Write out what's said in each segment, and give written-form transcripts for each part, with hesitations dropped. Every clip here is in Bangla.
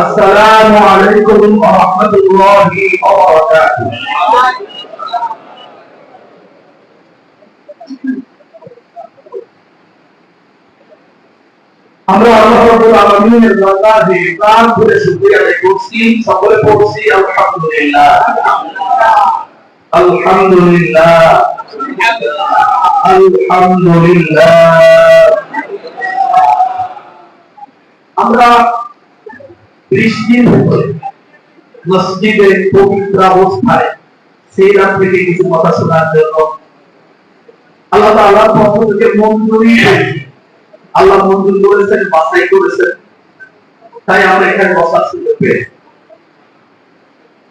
আসসালামু আলাইকুম ওয়া রাহমাতুল্লাহি ওয়া বারাকাতুহু। আমরা আল্লাহ রাব্বুল আলামিনের দরবারে প্রাণ ভরে শুকরিয়া আদায় করছি, সকলে পড়ছি আলহামদুলিল্লাহ আলহামদুলিল্লাহ আলহামদুলিল্লাহ। আমরা বৃষ্টির ভিতরে মসজিদে পবিত্র অবস্থায় সেই রাত থেকে কিছু কথা শোনার জন্য আল্লাহ তাআলার পক্ষ থেকে মঞ্জুরি পেয়েছি। আল্লাহ মঞ্জুর করেছেন, বাছাই করেছেন, তাই আমরা এখানে বসার সুযোগ পেয়েছি।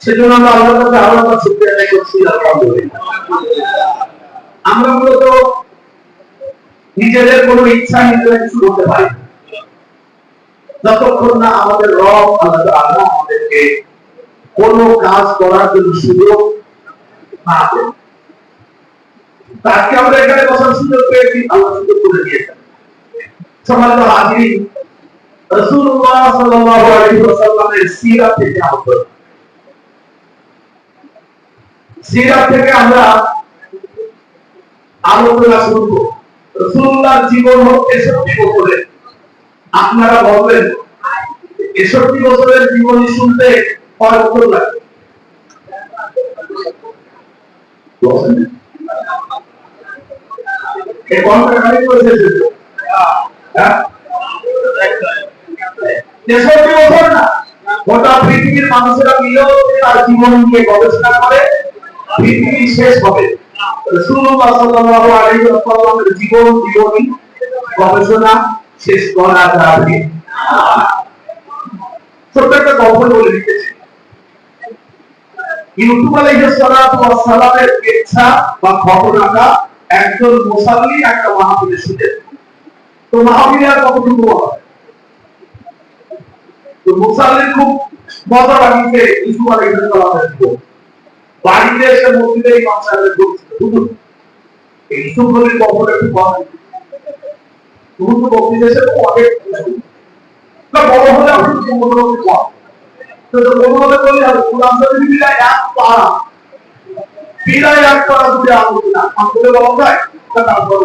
সেজন্য আমরা আল্লাহর কাছে আল্লাহর শুকরিয়া আদায় করছি আলহামদুলিল্লাহ। আমরা মূলত নিজেদের কোনো ইচ্ছা নিজেরা কিছু করতে পারি না, যতক্ষণ না আমাদের রব আল্লাহ তাআলা আমাদেরকে কোনো কাজ করার জন্য সুযোগ না দেন। তাকে আমরা এখানে বসার সুযোগ পেয়েছি, আল্লাহ সুযোগ করে দিয়েছেন। সম্মানিত হাজিরিন, রাসূলুল্লাহ সাল্লাল্লাহু আলাইহি ওয়াসাল্লামের সিরাত থেকে আমরা আলোচনা শুরু করব। রাসূলুল্লাহর জীবন হচ্ছে ৬৩ বছরের। আপনারা বলবেন ৬৩ বছরের জীবনী শুনতে কয় বছর লাগে? এই কোনটা খালি করেছে? ৬৩ বছর না, গোটা পৃথিবীর মানুষেরা মিলেও তার জীবন নিয়ে গবেষণা করে পৃথিবী শেষ হবে। রাসূলুল্লাহ সাল্লাল্লাহু আলাইহি ওয়াসাল্লামের জীবনী গবেষণা শেষ করা যাবে না। ছোট্ট একটা গল্প বলে দিতেছি। ইউসুফ আলাইহিস সালাতু ওয়াস সালামের ইচ্ছা বা ঘটনাটা একজন মুসাল্লি একটা মাহফিলে শুনলেন। তো মাহফিলে আর কতটুকু হবে? তো মুসাল্লি খুব মজা লাগিছে ইউসুফ আলাইহিস সালামের জীবন। বাড়িতে এসে মসজিদে ইমাম সাহেবের হুজুর এই ইউসুফ নবীর গল্পটা একটু বলেন। হুজুর বলতে এসে তো অনেক না বড় হলে আপনি জীবন কম তো বড় হলে বলি আর কোরআন শরীফ বিলা এক পারা দুটো আলোচনা আমাদের বলা যায় তারপর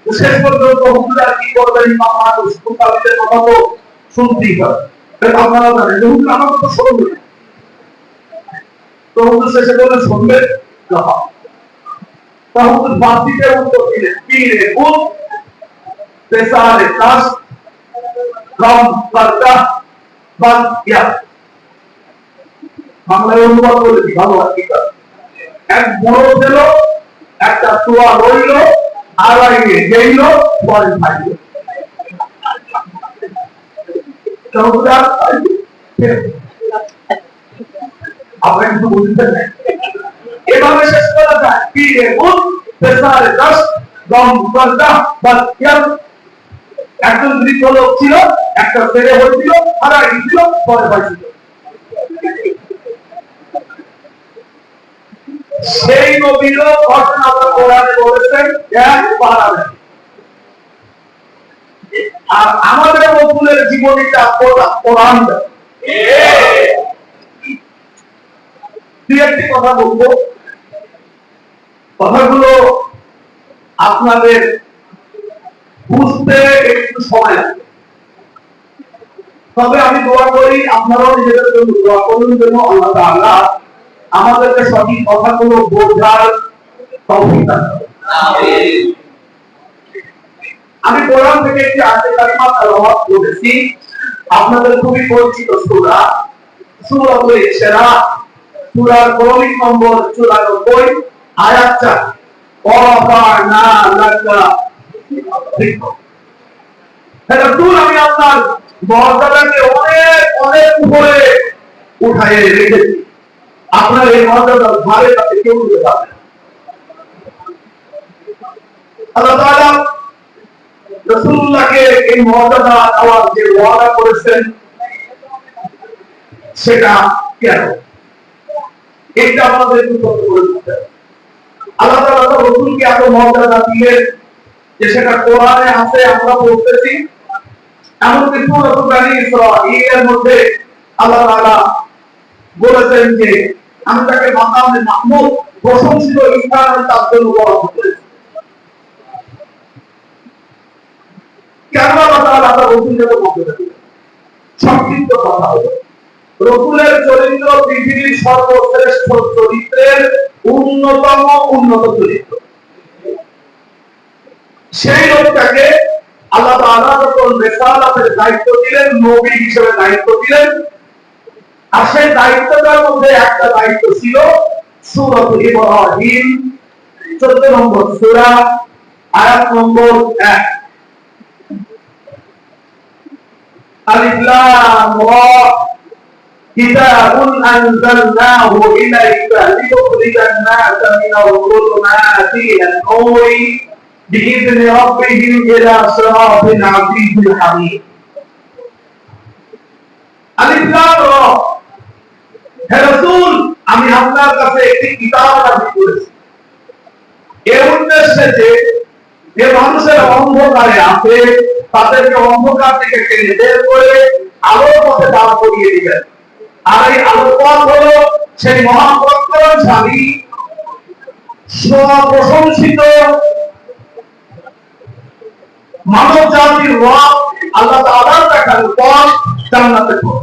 শেষ পর্যন্ত হুজুর আর কি করবেন? ইমাম মানুষ মুতাবিদের কথা তো শুনতেই হবে। আপনারা জানেন যে হুজুর আমার কথা শুনবে, তো হুজুর শেষে বলে শুনবে তা হুজুর বাতিতে উত্তর দিলেন, কি রে কোন পেশারে কাজ কম করতা বাদ কিয়া। বাংলায় অনুবাদ করে দিই, ভালো আর কি করে। এক বড় ছিল, একটা তোয়া রইল, আড়াইয়ে গেইল, পরে খাইল। আপনারা কিছু বুঝতেন না? এভাবে শেষ করা যায়, কি রে কোন পেশারে কাজ কম করতা বাদ কিয়া। একজন বৃদ্ধ লোক ছিল, একটা ছেলে হয়েছিল, হারাই গেছিল, পরে পাইছিল। সেই নবীর ঘটনা আমরা কোরআনে বলেছেন এক পারাবে। আর আমাদের রাসূলের জীবনীটা কোরআন। দুই একটি কথা বলবো, কথাগুলো আপনাদের বুঝতে একটু সময় লাগবে। তবে আমি দোয়া করি আপনারাও নিজেদের জন্য দোয়া করুন যেন আল্লাহ তাআলা আমাদেরকে সঠিক কথাগুলো বোঝার তৌফিক দান করেন। আমিন। আমি কোরআন থেকে একটি আয়াত কারিমা তেলাওয়াত করেছি। আপনাদের খুবই পরিচিত সূরা সূরাতুল ইসরা, সূরার ক্রমিক নম্বর 94, আয়াত 4। ওয়ারাফা'না লাকা যিকরা। রাসূল, আমি আপনার মর্যাদাকে অনেক অনেক উপরে উঠায়ে রেখেছি। আপনার এই মর্যাদার ধারে কাছে কেউ যেতে পারবে না। আল্লাহ তাআলা রাসূলুল্লাহকে এই মর্যাদা দেওয়ার যে ওয়াদা করেছেন সেটা কেন, এটা আমাদের একটু তথ্য করে দিতে হবে। আল্লাহ তাআলা রাসূলকে এত মর্যাদা দিলেন যে সেটা কোরআনে আছে, আমরা পড়তেছি। এমনকি সূরাতুল বানী ইসরাঈলের মধ্যে আল্লাহ তাআলা বলেছেন যে আমি তাকে মাকামে মাহমুদ প্রশংসিত স্থানে তার জন্য বরাদ্দ করেছি। কেন আল্লাহ তাআলা তার রাসূলকে বলতে দিলেন? সংক্ষিপ্ত কথা হলো, রাসূলের চরিত্র পৃথিবীর সর্বশ্রেষ্ঠ চরিত্রের উন্নত চরিত্র। সেই লোকটাকে আল্লাহ তাআলা যখন রিসালাতের দায়িত্ব দিলেন, নবী হিসেবে দায়িত্ব দিলেন, আর সেই দায়িত্বটার মধ্যে একটা দায়িত্ব ছিল সূরাত ইব্রাহিম 14 নম্বর সূরা আয়াত নম্বর 1। আলিফ লাম রা কিতাবুন আনজালনাহু ইলাইকা লিতুখরিজান নাসা মিনাল যুলুমাতি ইলান নূরি বিইذনি রাব্বিহিম ইলা সিরাতিল আজিজিল হামিদ। আলিফ লাম রা, হে রাসূল আমি আপনার কাছে একটি কিতাব নাযিল করেছি এই উদ্দেশ্যে যে মানুষের অন্ধকারে আছে তাদেরকে অন্ধকার থেকে টেনে বের করে আলোর পথে দাঁড় করিয়ে দিবেন। আর এই আলোর পথ হলো সেই মহাপরাক্রমশালী প্রশংসিত মানব জাতির রব আল্লাহ তাআলার দেখানো পথ, জান্নাতের পথ।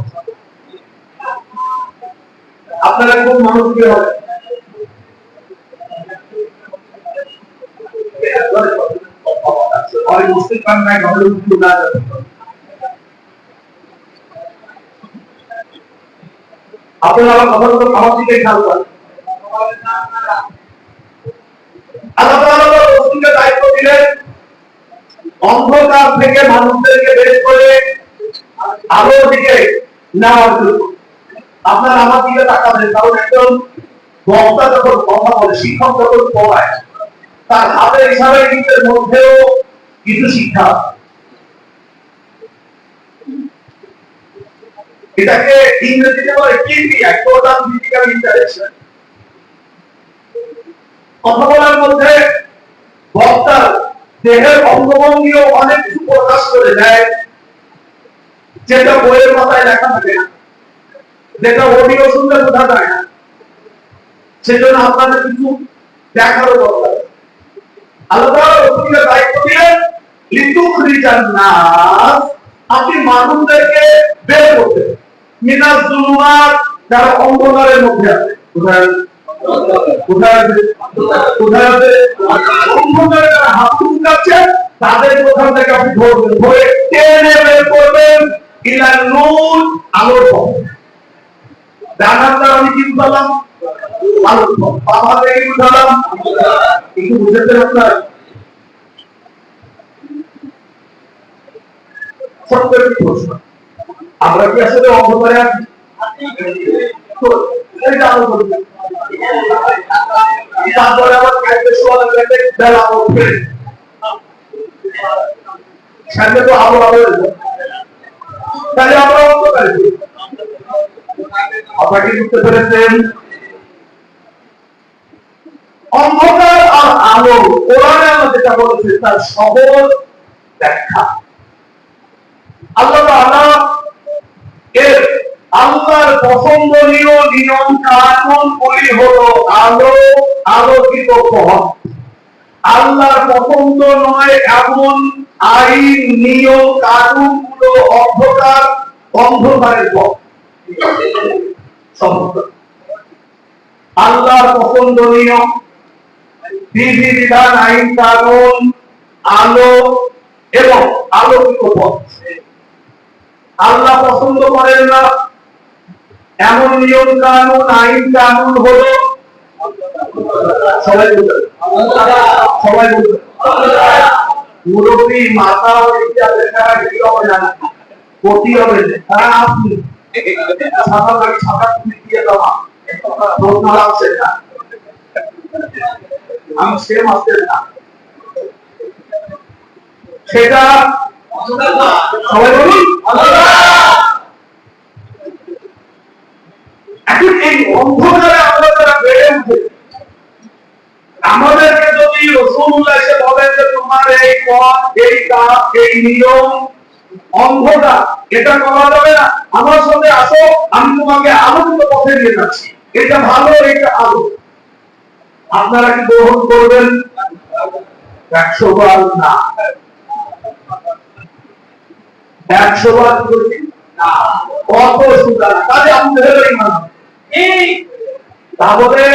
আপনারা কোন মানুষ কি হবে? और मुस्लिम करना है घरों में खुदा আপনারা খবর তো খাওয়া দিকে খেয়াল করেন। আল্লাহ তাআলা রাসূলকে দায়িত্ব দিলেন অন্ধকার থেকে মানুষদেরকে বের করে আলোর দিকে নেওয়ার জন্য। আপনারা আমার দিকে তাকাবেন, কারণ একজন বক্তা যখন কথা বলে, শিক্ষক যখন পড়ায়, তার হাতের ইশারা ইঙ্গিতের মধ্যেও কিছু শিক্ষা। এটাকে ইংরেজিতে বলে কিপিআই, টোটাল ফিজিক্যাল ইন্টারেকশন। কথা বলার মধ্যে বক্তার দেহের অঙ্গভঙ্গিও অনেক কিছু প্রকাশ করে দেয়, যেটা বইয়ের মাথায় লেখা থাকে না, যেটা অডিও শুনলে বোঝা যায় না। সেজন্য আপনাদের কিছু দেখারও দরকার। আল্লাহ রাসূলকে দায়িত্ব দিলেন লিতুখরিজান নাস, আপনি মানুষদেরকে বের করতে মিনাজ যুলুমাত, যারা অন্ধকারের মধ্যে আছে। কোথায় আছে? অন্ধকারে যারা হাত তুলছে তাদের ওখান থেকে আপনি ধরবেন, ধরে টেনে বের করবেন ইলান নূর, আলোর পথে। ডান হাতটা আমি কি বুঝালাম? আলোর পথ। বাম হাতে কি বুঝালাম? একটু বুঝতে আপনার ছোট্ট একটি প্রশ্ন, আমরা কি আসলে অন্ধকারে আছি? আলো করবে তারপরে আবার খাইতে শোয়া লাগবে, বেলা উঠবে, সামনে তো আলো আলো তাহলে আমরা অন্ধকারে। আপনারা কি বুঝতে পেরেছেন? অন্ধকার আর আলো কোরআনে আল্লাহ যেটা বলেছে তার সহজ ব্যাখ্যা। আল্লাহ তাআলা এর আল্লাহর পছন্দনীয় নিয়ম কানুন গুলি হলো আলো, আলোকিত পথ। আল্লাহর পছন্দ নয় এমন আইন, নিয়ম, কানুন গুলো অন্ধকার, অন্ধকারের পথ। আল্লাহর পছন্দনীয় বিধিবিধান, আইন, কানুন, আলো এবং আলোকিত পথ। আল্লাহ পছন্দ করেন না এমন নিয়ম কানুন, আইন কানুন হলো, সবাই বলবেন, সবাই বলবেন, মুরব্বী মাথা দেখা কি হবে না, ক্ষতি হবে না। আপনি ছাতা লাগে, ছাতা তুমি দিয়ে দেওয়া প্রশ্ন লাগছে না, আমি সেম আসছে না, সেটা সবাই বলুন। এখন এই অন্ধকারে আমরা যারা বেড়ে উঠে, আমাদেরকে যদি রাসূলুল্লাহ এসে বলেন যে তোমার এই পথ, এই কাজ, এই নিয়ম অন্ধকার, এটা করা যাবে না। আমার সাথে আসো, আমি তোমাকে আনন্দ পথে নিয়ে যাচ্ছি। এটা ভালো, এটা আলো। আপনারা কি গ্রহণ করবেন? 100 বার না, 100 বার করছি না, কত সুন্দর কাজে আমি ধরে ইমান এই তাহলে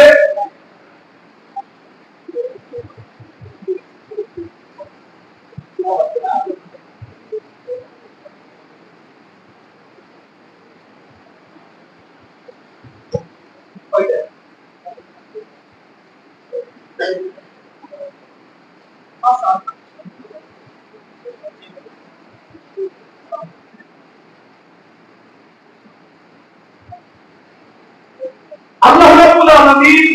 আল্লাহ রাব্বুল আলামিন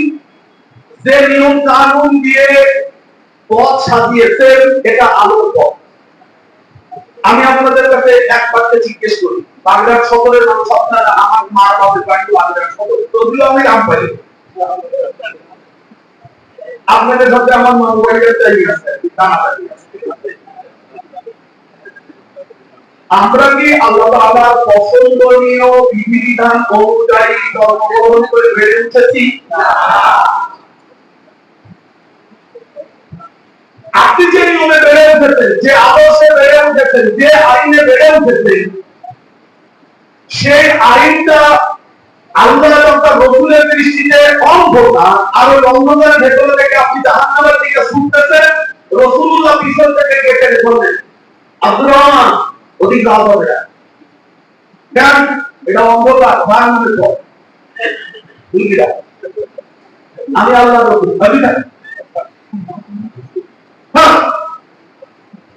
যে নিয়ম কানুন দিয়ে পথ সাজিয়েছেন, এটা আলোর পথ। আমি আপনাদের কাছে এক বাক্যে জিজ্ঞেস করি, বাগেরহাট সদরের মানুষ আপনারা, আমার মার বাপের বাড়ি বাগেরহাট সদর, যদিও আমি রামপালি, আপনাদের সাথে আমার মা বাড়ির চাই আছে, আমরা কি আল্লাহ তাআলার পছন্দনীয় বিধিবিধান অনুযায়ী জন্মগ্রহণ করে বেড়ে উঠেছি? আপনি যে নিয়মে বেড়ে উঠেছেন, যে আদর্শে বেড়ে উঠেছেন, যে আইনে বেড়ে উঠেছেন, সেই আইনটা আল্লাহ এবং তার রাসূলের দৃষ্টিতে অন্ধকার, আর ওই অন্ধকারের ভেতরে থেকে আপনি জাহান্নামের দিকে ছুটতেছেন। রাসূলুল্লাহ পিছন থেকে কেটে বললেন, আব্দুর রহমান ওদিক যাওয়া যাবে না, কেন? এটা অন্ধকার, জাহান্নামের পথ। আমি আল্লাহর রাসূল, ভাবি না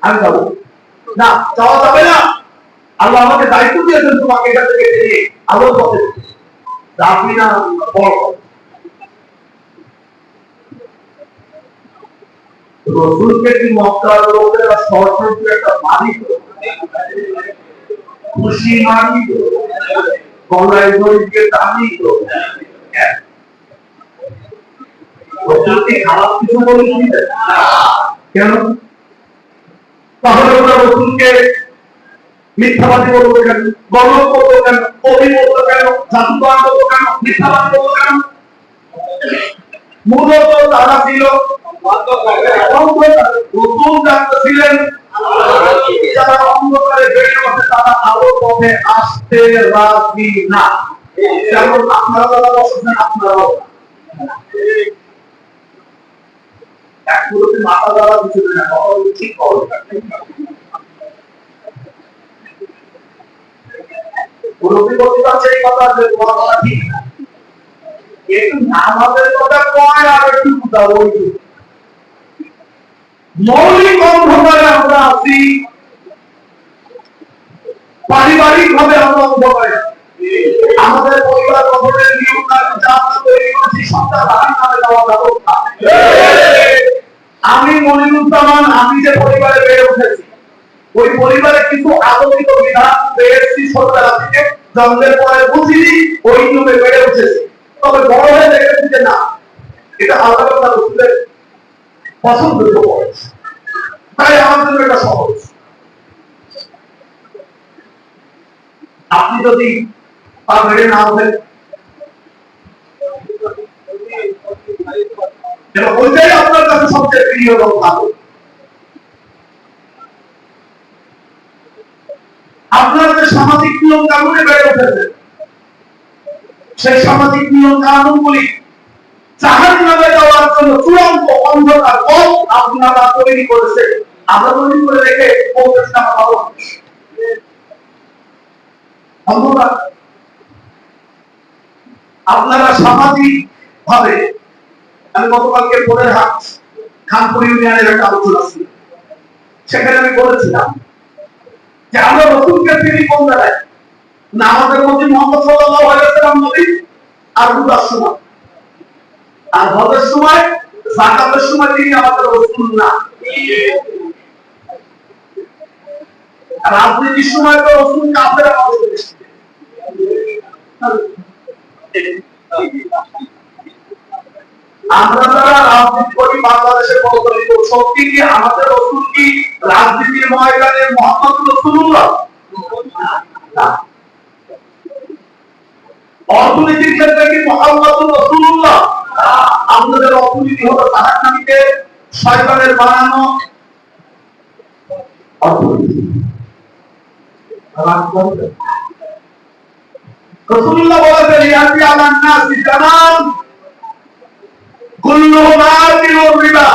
আমি যাবো না, যাওয়া যাবে না। আল্লাহ আমাকে দায়িত্ব দিয়েছেন তোমাকে এখান থেকে বেরিয়ে আলোর পথে আপনি না বড় রসুলকে কি মক্কার লোকেরা সরাসরি একটা মালিক খুশি মালিক গলায় দড়িকে টানি রসুলকে খারাপ কিছু বলেছি কেন? তাহলে ওরা রসুলকে মিথ্যাবাদী বলবো কেন? গলব করবো কেন? কবি বলবো কেন? জাদুকর বলবো কেন? মিথ্যাবাদী বলবো কেন? মূলত তারা ছিল ছিলেন যারা অন্ধকারে বেড়ে ওঠে, তারা আলোর পথে আসতে রাজি না। যেমন আপনারা যারা বসেছেন, আপনারাও এক মুহূর্তে মাথা দ্বারা কিছু না, ঠিক করবে মুরব্বী বলতে পারছে এই কথা, যে তোমার কথা ঠিক না, একটু নামাজের কথা কয় আর একটু বুঝাবো। মৌলিক অন্ধকারে আমরা আছি, পারিবারিক ভাবে আমরা অন্ধকারে, আমাদের পরিবার গঠনের নিয়ম কানুন যা আমরা তৈরি করেছি সবটা বাড়ির নামে দেওয়া ব্যবস্থা। আমি মনিরুজ্জামান, আমি যে পরিবারে বেড়ে উঠেছি, ওই পরিবারে কিছু আলোকিত বিধান পেয়েছি ছোটবেলা থেকে, জন্মের পরে বুঝিনি, ওই নিয়মে বেড়ে উঠেছি। তবে বড় হয়ে দেখেছি যে না, এটা আল্লাহ তাআলা রাসূলের পছন্দের বয়স, তাই আমার জন্য এটা সহজ। আপনি যদি পা বেড়ে না হবেন, ওইটাই আপনার কাছে সবচেয়ে প্রিয় এবং ভালো। আপনার যে সামাজিক নিয়ম কানুনে বেড়ে উঠেছে, সেই সামাজিক নিয়ম কানুনগুলি জাহান্নামে যাওয়ার জন্য চূড়ান্ত অন্ধকার পথ আপনারা তৈরি করেছে। আমরা তৈরি করে রেখে বলতেছি আমরা ভালো অন্ধকার। আপনারা সামাজিক ভাবে, আমি গতকালকে পরের হাট খানপুর ইউনিয়নের একটা আলোচনা ছিল, সেখানে আমি বলেছিলাম যে আমরা রসুলকে তিনি কোন জায়গায় না, আমাদের মধ্যে মুহাম্মদ সাল্লাল্লাহু আলাইহি ওয়াসাল্লাম নবী আর রোজার সময়, আর হজের সময়, যাকাতের সময় তিনি আমাদের রসুল না। রাজনীতির সময় তো রসুল কাফের আমাদের দৃষ্টিতে। আমরা যারা রাজনীতি করি বাংলাদেশের প্রচলিত শক্তি কি আমাদের রসুল কি রাজনীতির ময়দানে মুহাম্মদ রাসূলুল্লাহ? না। অর্থনীতির ক্ষেত্রে কি মুহাম্মদুর রাসূলুল্লাহ? আমাদের অর্থনীতি হলো জাহান্নামীকে শয়তানের বানানো অর্থনীতি। রাসূলুল্লাহ বলেছেন ইয়াতি আলান নাসি জামান কুল্লু মাতিলুর রিবা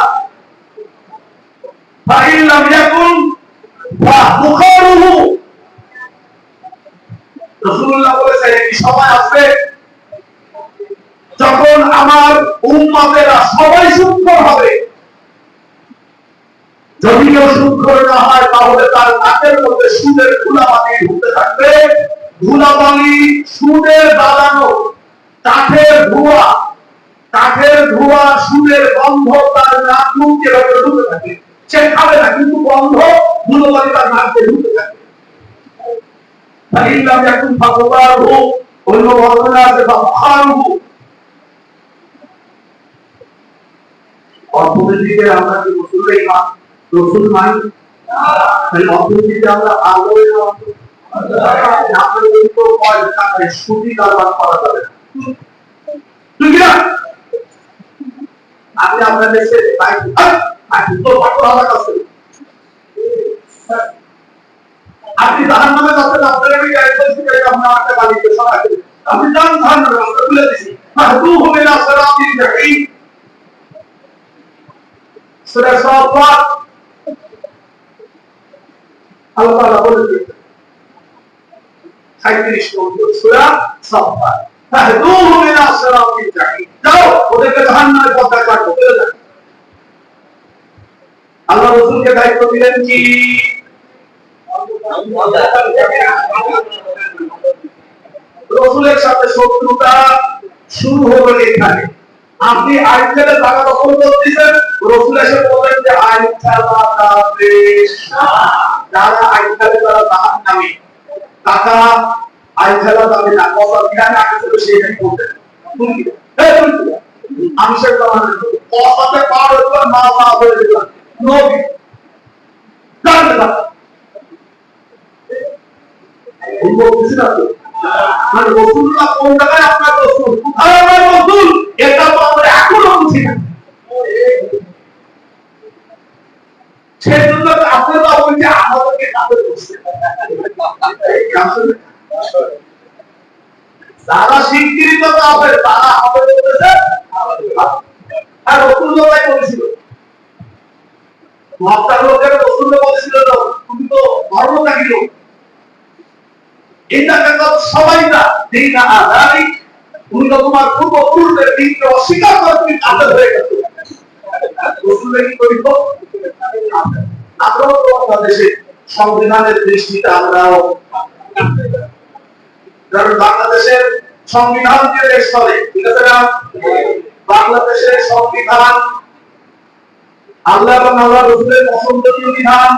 ফাইন লাম ইয়াকুন ফাহুখারুহু। রাসূলুল্লাহ বলেছেন এই সময় আসবে যখন আমার উম্মতেরা সবাই সুদখোর হবে। যদি কেউ সুদখোর না হয় তাহলে তার নাকের মধ্যে সুদের ধুলাবালি ঢুকতে থাকবে। ধুলাবালি, সুদের দাঁড়ানো, কাঠের ধোঁয়া, সুদের গন্ধ তার নাক মুখে ঢুকতে থাকে। সে খাবে না কিন্তু গন্ধ ধুলাবালি তার নাকে ঢুকতে থাকে। এখন ফাঁকবার হোক, অন্য বর্ণনা আছে ফাঁকার হোক। অর্থনীতিতে আমরা কি রসুল মানি? অর্থনীতিতে আমরা আলোয় সুদি কারবার করা যাবে না। আপনি আপনার দেশে আপনি জাহান নামে যাচ্ছেন, আপনার আমি আপনার একটা বাড়িতে সরাই আপনি জান জাহান নামে রাস্তা খুলে দিচ্ছি হবে না স্যার। আপনি দেখেই সূরা সাফফাত আল্লাহ তাআলা বলেছেন 37 নম্বর সূরা সাফফাত ফাহদুহু ইলা সিরাতিল জাহিম। যাও ওদেরকে জাহান্নামের পথে কাটো চলে যাও। আল্লাহ রাসূলকে দায়িত্ব দিলেন কি রাসূলের সাথে শত্রুতা শুরু হলো এখানে। আপনি আইনখানে টাকা দখল করতেছেন, রাসূল এসে বলেন যে আইনখানা বেশ যারা আইনখানে তারা জাহান্নামী। টাকা আইনখানা যাবে না, কথা জ্ঞান আগে ছিল সেইটাই করতেন। আমি সে কথাতে পাওয়ার উপর মা বলে দিলাম নবী জানতে না মানে রাসূলুল্লাহ কোন জায়গায় আপনার রাসূল, কোথায় আপনার রাসূল, এটা তো আমরা এখনো বুঝি না। সেজন্য আপনারা বলছে আমাদেরকে কাফের করছে। যারা স্বীকৃত কাফের তারা আমাদের বলেছে আর রাসূলুল্লাহ বলেছিল মক্কার লোকেরা রাসূলুল্লাহ বলেছিল তুমি তো ধর্মত্যাগী লোক, এটা কথা সবাই না দিন আদারি তুমি তো তোমার পূর্বপুরুষদের দিনকে অস্বীকার করে তুমি কাফের হয়ে গেছো। রাসূলুল্লাহ কি করিত? আমরাও তো বাংলাদেশে সংবিধানের দৃষ্টিতে আমরাও, কারণ বাংলাদেশের সংবিধান দিয়ে দেশ চলে, ঠিক আছে না? বাংলাদেশের সংবিধান আল্লাহ এবং আল্লাহ রাসূলের পছন্দনীয় বিধান,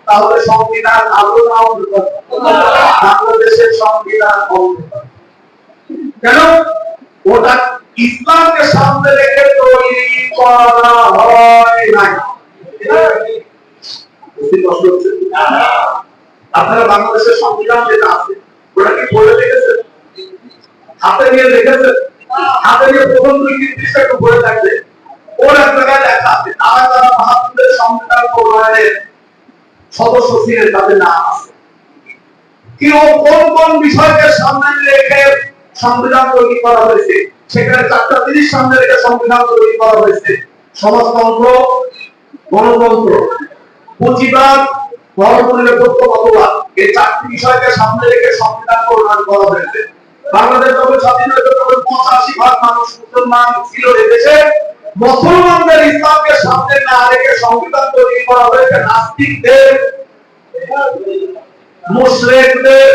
তাহলে সংবিধান আল্লাহ বাংলাদেশের সংবিধান কেন? ওটা ইসলামকে সামনে রেখে তৈরি করা হয় নাই। আপনারা বাংলাদেশের সংবিধান যেটা আছে ওটা কি পড়ে রেখেছেন? হাতে নিয়ে রেখেছেন? হাতে নিয়ে প্রথম ২-৩ একটু পড়ে থাকবে। ওর এক জায়গায় লেখা আছে যারা বাহাত্তরের সংবিধান প্রণয়নের সদস্য ছিলেন তাদের নাম আছে। কি ও কোন কোন বিষয়কে সামনে রেখে সংবিধান তৈরি করা হয়েছে? সেখানে ৪টা জিনিস সামনে রেখে সংবিধান তৈরি করা হয়েছে: সমাজতন্ত্র, গণতন্ত্র, পুঁজিবাদ, ধর্মনিরপেক্ষতাবাদ। এই ৪টি বিষয়কে সামনে রেখে সংবিধান প্রণয়ন করা হয়েছে। বাংলাদেশ যখন স্বাধীন হয়েছে তখন ৮৫% মানুষ মুসলমান ছিল এদেশে। মুসলমানদের ইসলামকে সামনে না রেখে সংবিধান তৈরি করা হয়েছে নাস্তিকদের, মুশরিকদের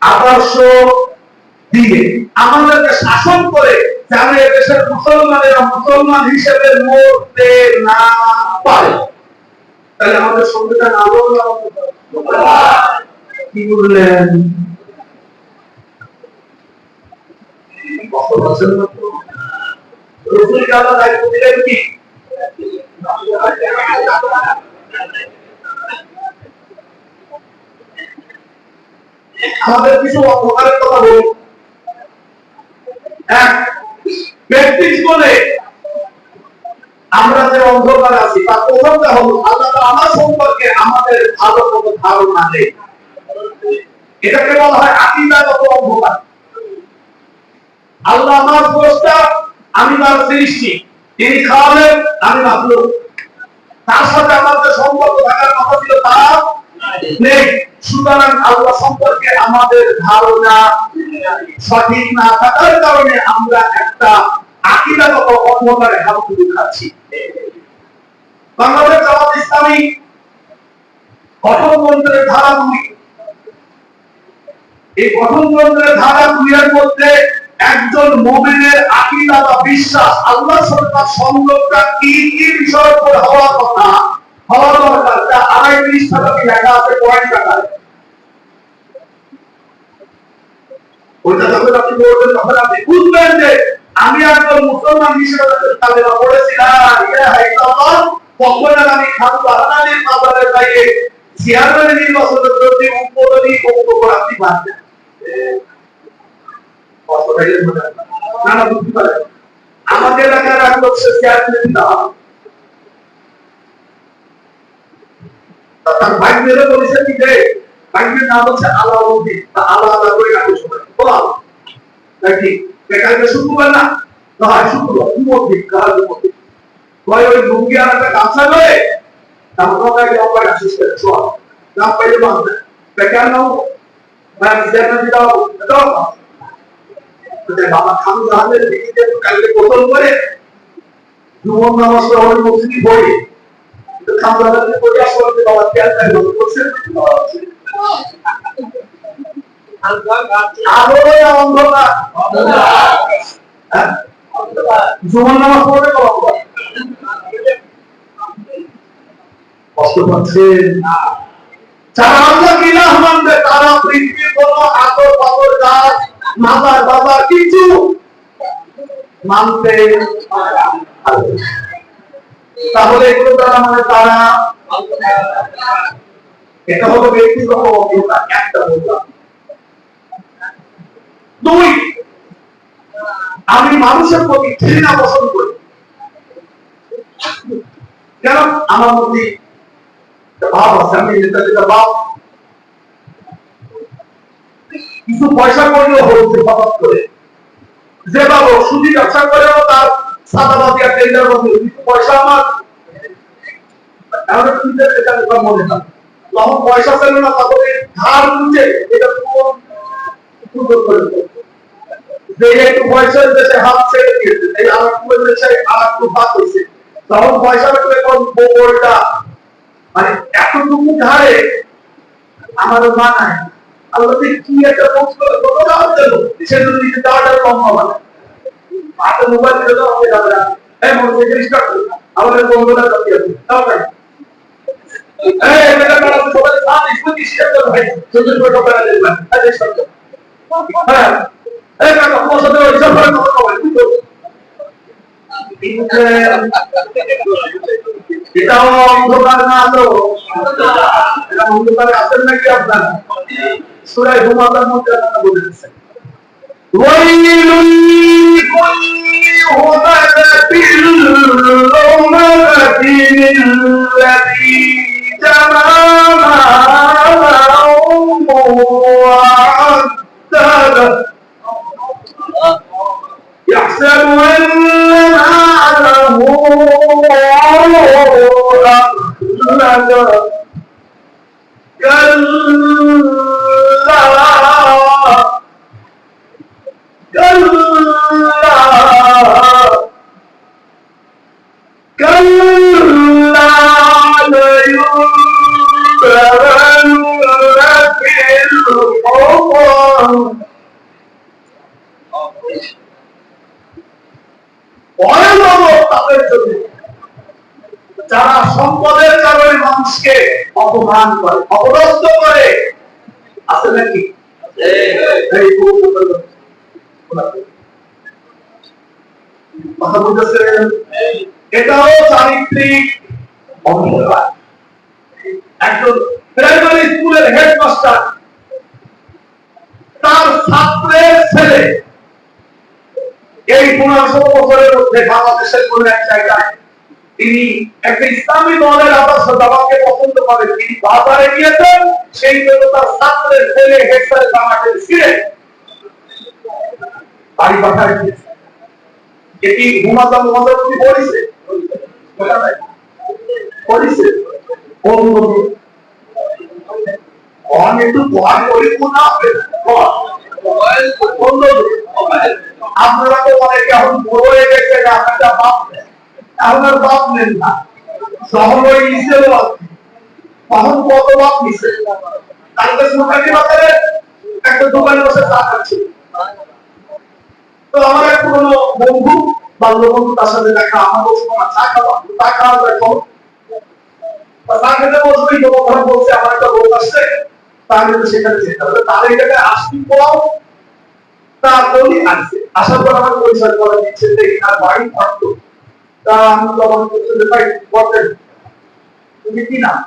আদর্শ দিয়ে আমাদেরকে শাসন করে যারা এদেশের মুসলমানেরা মুসলমান হিসেবে মরতে না পারে। তাহলে আমাদের সংবিধান আল্লাহ কি বললেন? রাসূলকে আল্লাহ দায়িত্ব দিলেন কি? আমাদের কিছু অন্ধকারের কথা বলি। এক, ব্যক্তি জীবনে আমরা যে অন্ধকার আছি তার প্রথমটা হলো আল্লাহ আমার সম্পর্কে আমাদের ভালো কোনো ধারণা নেই। এটাকে বলা হয় আকীদাগত অন্ধকার। আল্লাহ আমার স্রষ্টা, আমি তার সৃষ্টি, তিনি খাওয়ালেন, আমি মাখলুক। তার সাথে আমার যে সম্পর্ক থাকার কথা ছিল তা নেই। সুতরাং আল্লাহ সম্পর্কে আমাদের ধারণা সঠিক না থাকার কারণে আমরা একটা আকীদাগত অন্ধকারে হাবুডুবু খাচ্ছি। বাংলাদেশ জামাত ইসলামী গঠনতন্ত্রের ধারা 2, এই গঠনতন্ত্রের ধারা 2 এর মধ্যে একজন মুমিনের আকীদা বা বিশ্বাস আল্লাহর সাথে তার সংযোগটা কি কি বিষয়ের উপর হওয়ার কথা, হওয়া দরকার, তা 2.5 পৃষ্ঠা লেখা আছে পয়েন্ট আকারে। ওইটা যখন আপনি পড়বেন তখন আপনি বুঝবেন যে আমি একজন মুসলমান হিসেবে কালেমা পড়েছি না ইলাহা ইল্লাল্লাহ, তখন আমি খানকা হানানির মাজারে যাইয়ে চেয়ারম্যানের নির্বাচনের প্রতি উদ্বোধনী বক্তব্য রাখতে পারবেন। আমাদের এলাকার এক লোক সে চেয়ারম্যান দিলাম, তার ভাগ্যের বলেছে কি যে ভাগ্যের নাম হচ্ছে আলাউদ্দিন, আল্লাহ আল্লাহ করে রাখো সবাই বল নাকি বেকারকে শুক্রবার না হয় শুক্রবার মধ্যে কার মধ্যে কয় ওই লুঙ্গি আর একটা গামছা লয়ে তারপর কাকে অপার আসিস করে চল নাম পাইলে বাঁধবে বেকার নাও বা চেয়ারম্যান দিলাম দাও বাবা খান জাহানের দিকে কালকে কোতল করে জুমন নামাজ পড়ে মুসলিম পড়ে খান জাহানের পড়ে আসলে বাবা কেন তাই বলছে আলোয় অন্ধকার জুমন নামাজ পড়ে কষ্ট পাচ্ছেন যারা আল্লাহকে ইলাহ মানবে তারা পৃথিবীর কোন আতর পাথর গাছ মাজার বাজার কিছু মানতে তাহলে এগুলো তারা মানে তারা এটা হলো ব্যক্তিগত অভিজ্ঞতা একটা বললাম। 2, আমি মানুষের প্রতি ঘৃণা পোষণ করি। কেন? আমার মধ্যে ভাব আছে, আমি নেতা ভাব কিছু পয়সা করলেও হচ্ছে হঠাৎ করে যে বাবু সুদি ব্যবসা করেও তার সাদাবাদী আর টেন্ডার মধ্যে কিছু পয়সা আমার মনে হয় তখন পয়সা ছিল না তাহলে ধার নিচে এটা যে একটু পয়সা দেশে হাত ছেড়ে দিয়েছে এই আর একটু দেশে আর একটু ভাত হয়েছে তখন পয়সা রাখলে কোন বউটা মানে এতটুকু ধারে আমার মানায় আল্লাহ কি একটা পোস্ট করে কত দাম দেব সেজন্য নিজে দাওয়াটা কম হবে না হাতে মোবাইল দিয়ে দাও হবে না এই মনে রেজিস্টার করো আমাদের বন্ধুরা কাছে আছে তাও না এই এটা কারা সবাই সাথে স্কুটি শেয়ার করো ভাই সুন্দর করে টাকা দেবেন আচ্ছা সব হ্যাঁ এই কাকা পয়সা দেওয়া হিসাব করে কত হবে এটাও অন্ধকার না তো এটা অন্ধকারে আছেন নাকি আপনারা সূরা হুমাযার মধ্যে কথা বলেছেন ওয়াইলুল লিকুল্লি হুমাযাতিল লুমাযাতিল লাযী জামা ওয়া আদ্দাদা يحسب أن ماله أخلد كلا لينبذن في الحطمة যারা সম্পদের কারণে মানুষকে অপমান করে অপদস্থ করে আছে নাকি কথা বলতেছেন এটাও চারিত্রিক অন্ধকার। একজন প্রাইমারি স্কুলের হেডমাস্টার ছাত্রের ছেলে এই 15 বছরের মধ্যে বাংলাদেশের কোন এক জায়গায় তিনি একটা ইসলামী দলের আদর্শকে পছন্দ করেন, তিনি বাজারে গিয়েছেন, সেই জন্য তার ছাত্রের ছেলে হেক্সারে জামাতের ছিলেন বাড়ি পাঠায় দিয়েছে। এটি হুমায়ুন মহাজনী পড়েছে আপনারা তো অনেকে এখন বড় হয়ে গেছে, আপনারা বাপ আপনার বাপ নেন না, শহর হয়ে গিয়েছিল তখন কত বাপ নিছে। কালকে সোনালী বাজারে একটা দোকানে বসে চা খাচ্ছিল, তো আমার এক পুরনো বন্ধু বাল্য বন্ধু, তার সাথে দেখা, আমার বলছে চা খাওয়া, চা খাওয়া যায় কম, চা খেতে বসবে, যুবক বলছে আমার একটা রোগ আসছে, তাহলে তো সেখানে যেতে হবে, তার এই জায়গায় আসবি পাও তার বলি আসছে, আসার পর আমার পরিচয় করে দিচ্ছে যে এনার বাড়ি থাকতো। তা আমি তখন ভাই বলতেন তুমি কি নাম,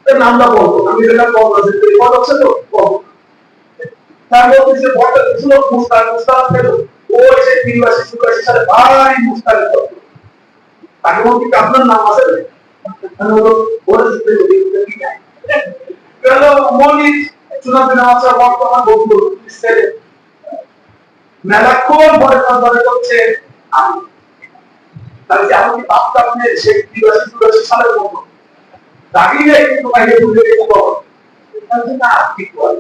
নামটা বলবো, আমি যেটা বলবো পদ হচ্ছে তো বলবো, তার বলতেছে বলতে ছিল মুস্তাক, মুস্তাক ছিল ও এসে 83-84 সালে ভাই মুস্তাকের তত্ত্ব, তাকে বলতে কি আপনার নাম আছে? আমি বলবো বলেছি গেল মনির চুনাতে নাম আছে, বর্তমান বন্ধু ছেলে মেলাক্ষণ পরে তার হচ্ছে আমি, তাহলে যে আমি বাপটা আপনি সেই 83-84 সালের মতো দাঁড়িয়ে কিন্তু বাইরে ঘুরে গেছে বল না ঠিক বল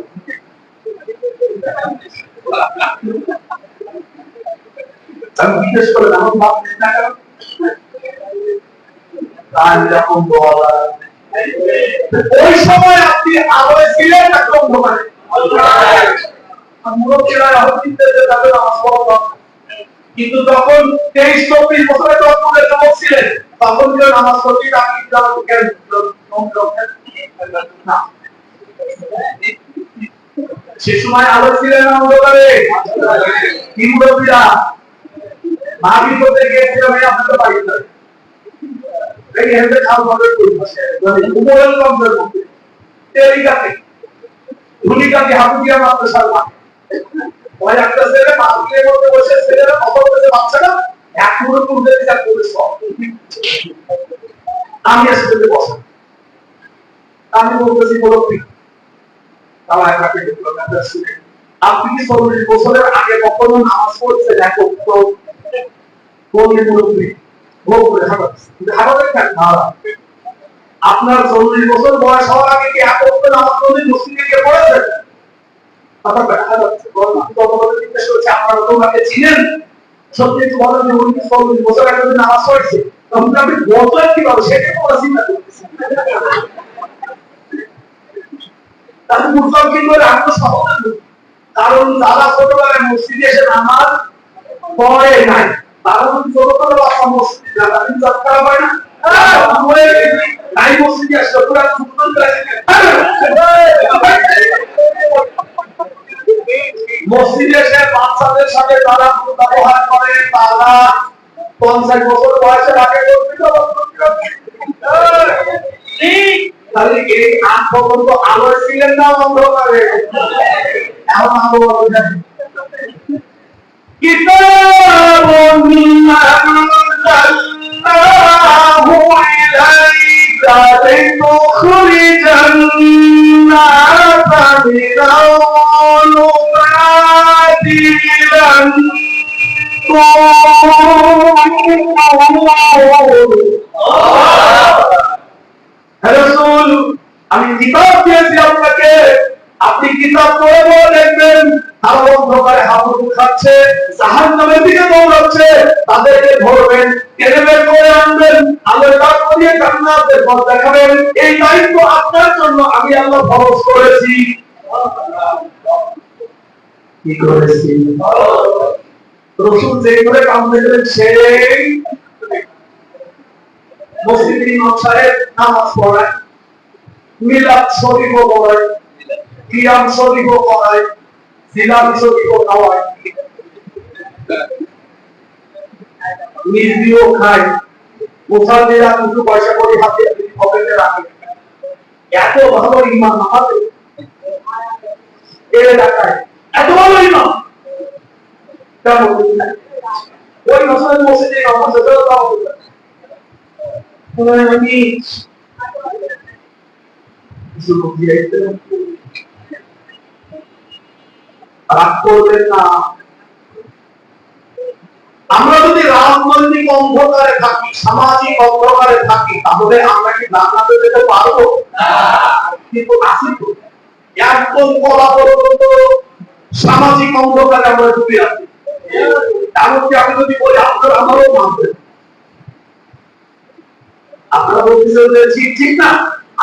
আমি বিশেষ করে আমার বাপ না তার যখন বলা ওই সময় আপনি আলোয় ছিলেন না কম দোকানে কিন্তু তখন 23-24 বছরের যুবক ছিলেন, তখন কেউ নামাজ পড়তে সে সময় আলো ছিলেন অন্ধকারে, কি মুরব্বীরা মাহফিল করতে গিয়েছিলাম আপনাদের বাড়িতে, এই হেঁটে খাওয়া হবে উপরের কমজোর মধ্যে তেলিকাতে ধুলিকাতে হাবুদিয়া মাদ্রাসার মাঠে ওই একটা ছেলে মাহফিলের মধ্যে বসে ছেলেরা খবর পেয়েছে বাচ্চারা এক মুহূর্ত তুলতে বিচার করে সব আমি আসলে বসা আমি বলতেছি মুরব্বী তারা একাকে আপনি কি 40 বছরের আগে কখনো নামাজ পড়ছেন একক তো বললে মুরব্বী ভোগ করে হাবাতে থাক না, আপনার 40 বছর বয়স হওয়ার আগে কি একক নামাজ পড়লে মসজিদে গিয়ে পড়েছেন? আপনারা তোমাকে চিনেন সত্যি তো বলেন যে 40 বছর আগে নামাজ পড়ছে, তখন আপনি বলতেন কিভাবে সেটাই বলা চিন্তা করতেছেন। তাহলে বুঝলাম কি করে আমরা সহজ, কারণ যারা ছোটবেলায় মসজিদে এসে নামাজ পড়ে নাই তারা যদি ছোটবেলা বাচ্চা মসজিদে যারা ইজ্জত খারাপ হয় না তাই মসজিদে আসলে পুরা সুন্দর করে মসজিদে এসে বাচ্চাদের সাথে তারা ব্যবহার করে, তারা 50 বছর বয়সের আগে তাহলে এই 8 পর্যন্ত আলো ছিলেন না অন্ধকারে, এখন আলো কিতাবুন আনজালনাহু ইলাইকা লিতুখরিজান নাসা মিনাল যুলুমাতি ইলান নূর। রাসূল আমি কিতাব দিয়েছি আপনাকে, আপনি কিতাব পড়ে পড়ে দেখবেন তারা অন্ধকারে হাবুডুবু খাচ্ছে, জাহান্নামের দিকে দৌড়াচ্ছে, তাদেরকে ধরবেন, টেনে বের করে আনবেন, আলোয় দাঁড় করিয়ে জান্নাতের পথ দেখাবেন। এই দায়িত্ব আপনার জন্য আমি আল্লাহ ফরজ করেছি। কি করেছি? রাসূল যেভাবে কাম করেছিলেন সেই মসজিদে ইমাম সাহেব নামাজ পড়ায়, মিলাদ শরীফও পড়ায়, কিয়াম শরীফও পড়ায়, জিলাপি শরীফও খাওয়ায়, মিষ্টিও খায়, মুসাল্লিরা কিছু পয়সা করে হাতে পকেটে রাখে। এত ভালো ইমান আমাদের এর এলাকায় এত ভালোই না কেমন ওই মাসের মসজিদে আমার সাথে আমি রাগ করবেন না। আমরা যদি রাজনৈতিক অন্ধকারে থাকি, সামাজিক অন্ধকারে থাকি, তাহলে আমরা কি জান্নাতে যেতে পারবো? কিন্তু আসি তো একদম কলা পর্যন্ত সামাজিক অন্ধকারে আমরা ডুবে আছি। এমনকি আমি যদি বলি আপনারা আমারও মানবেন, আপনারা বলতেছেন যে ঠিক ঠিক না,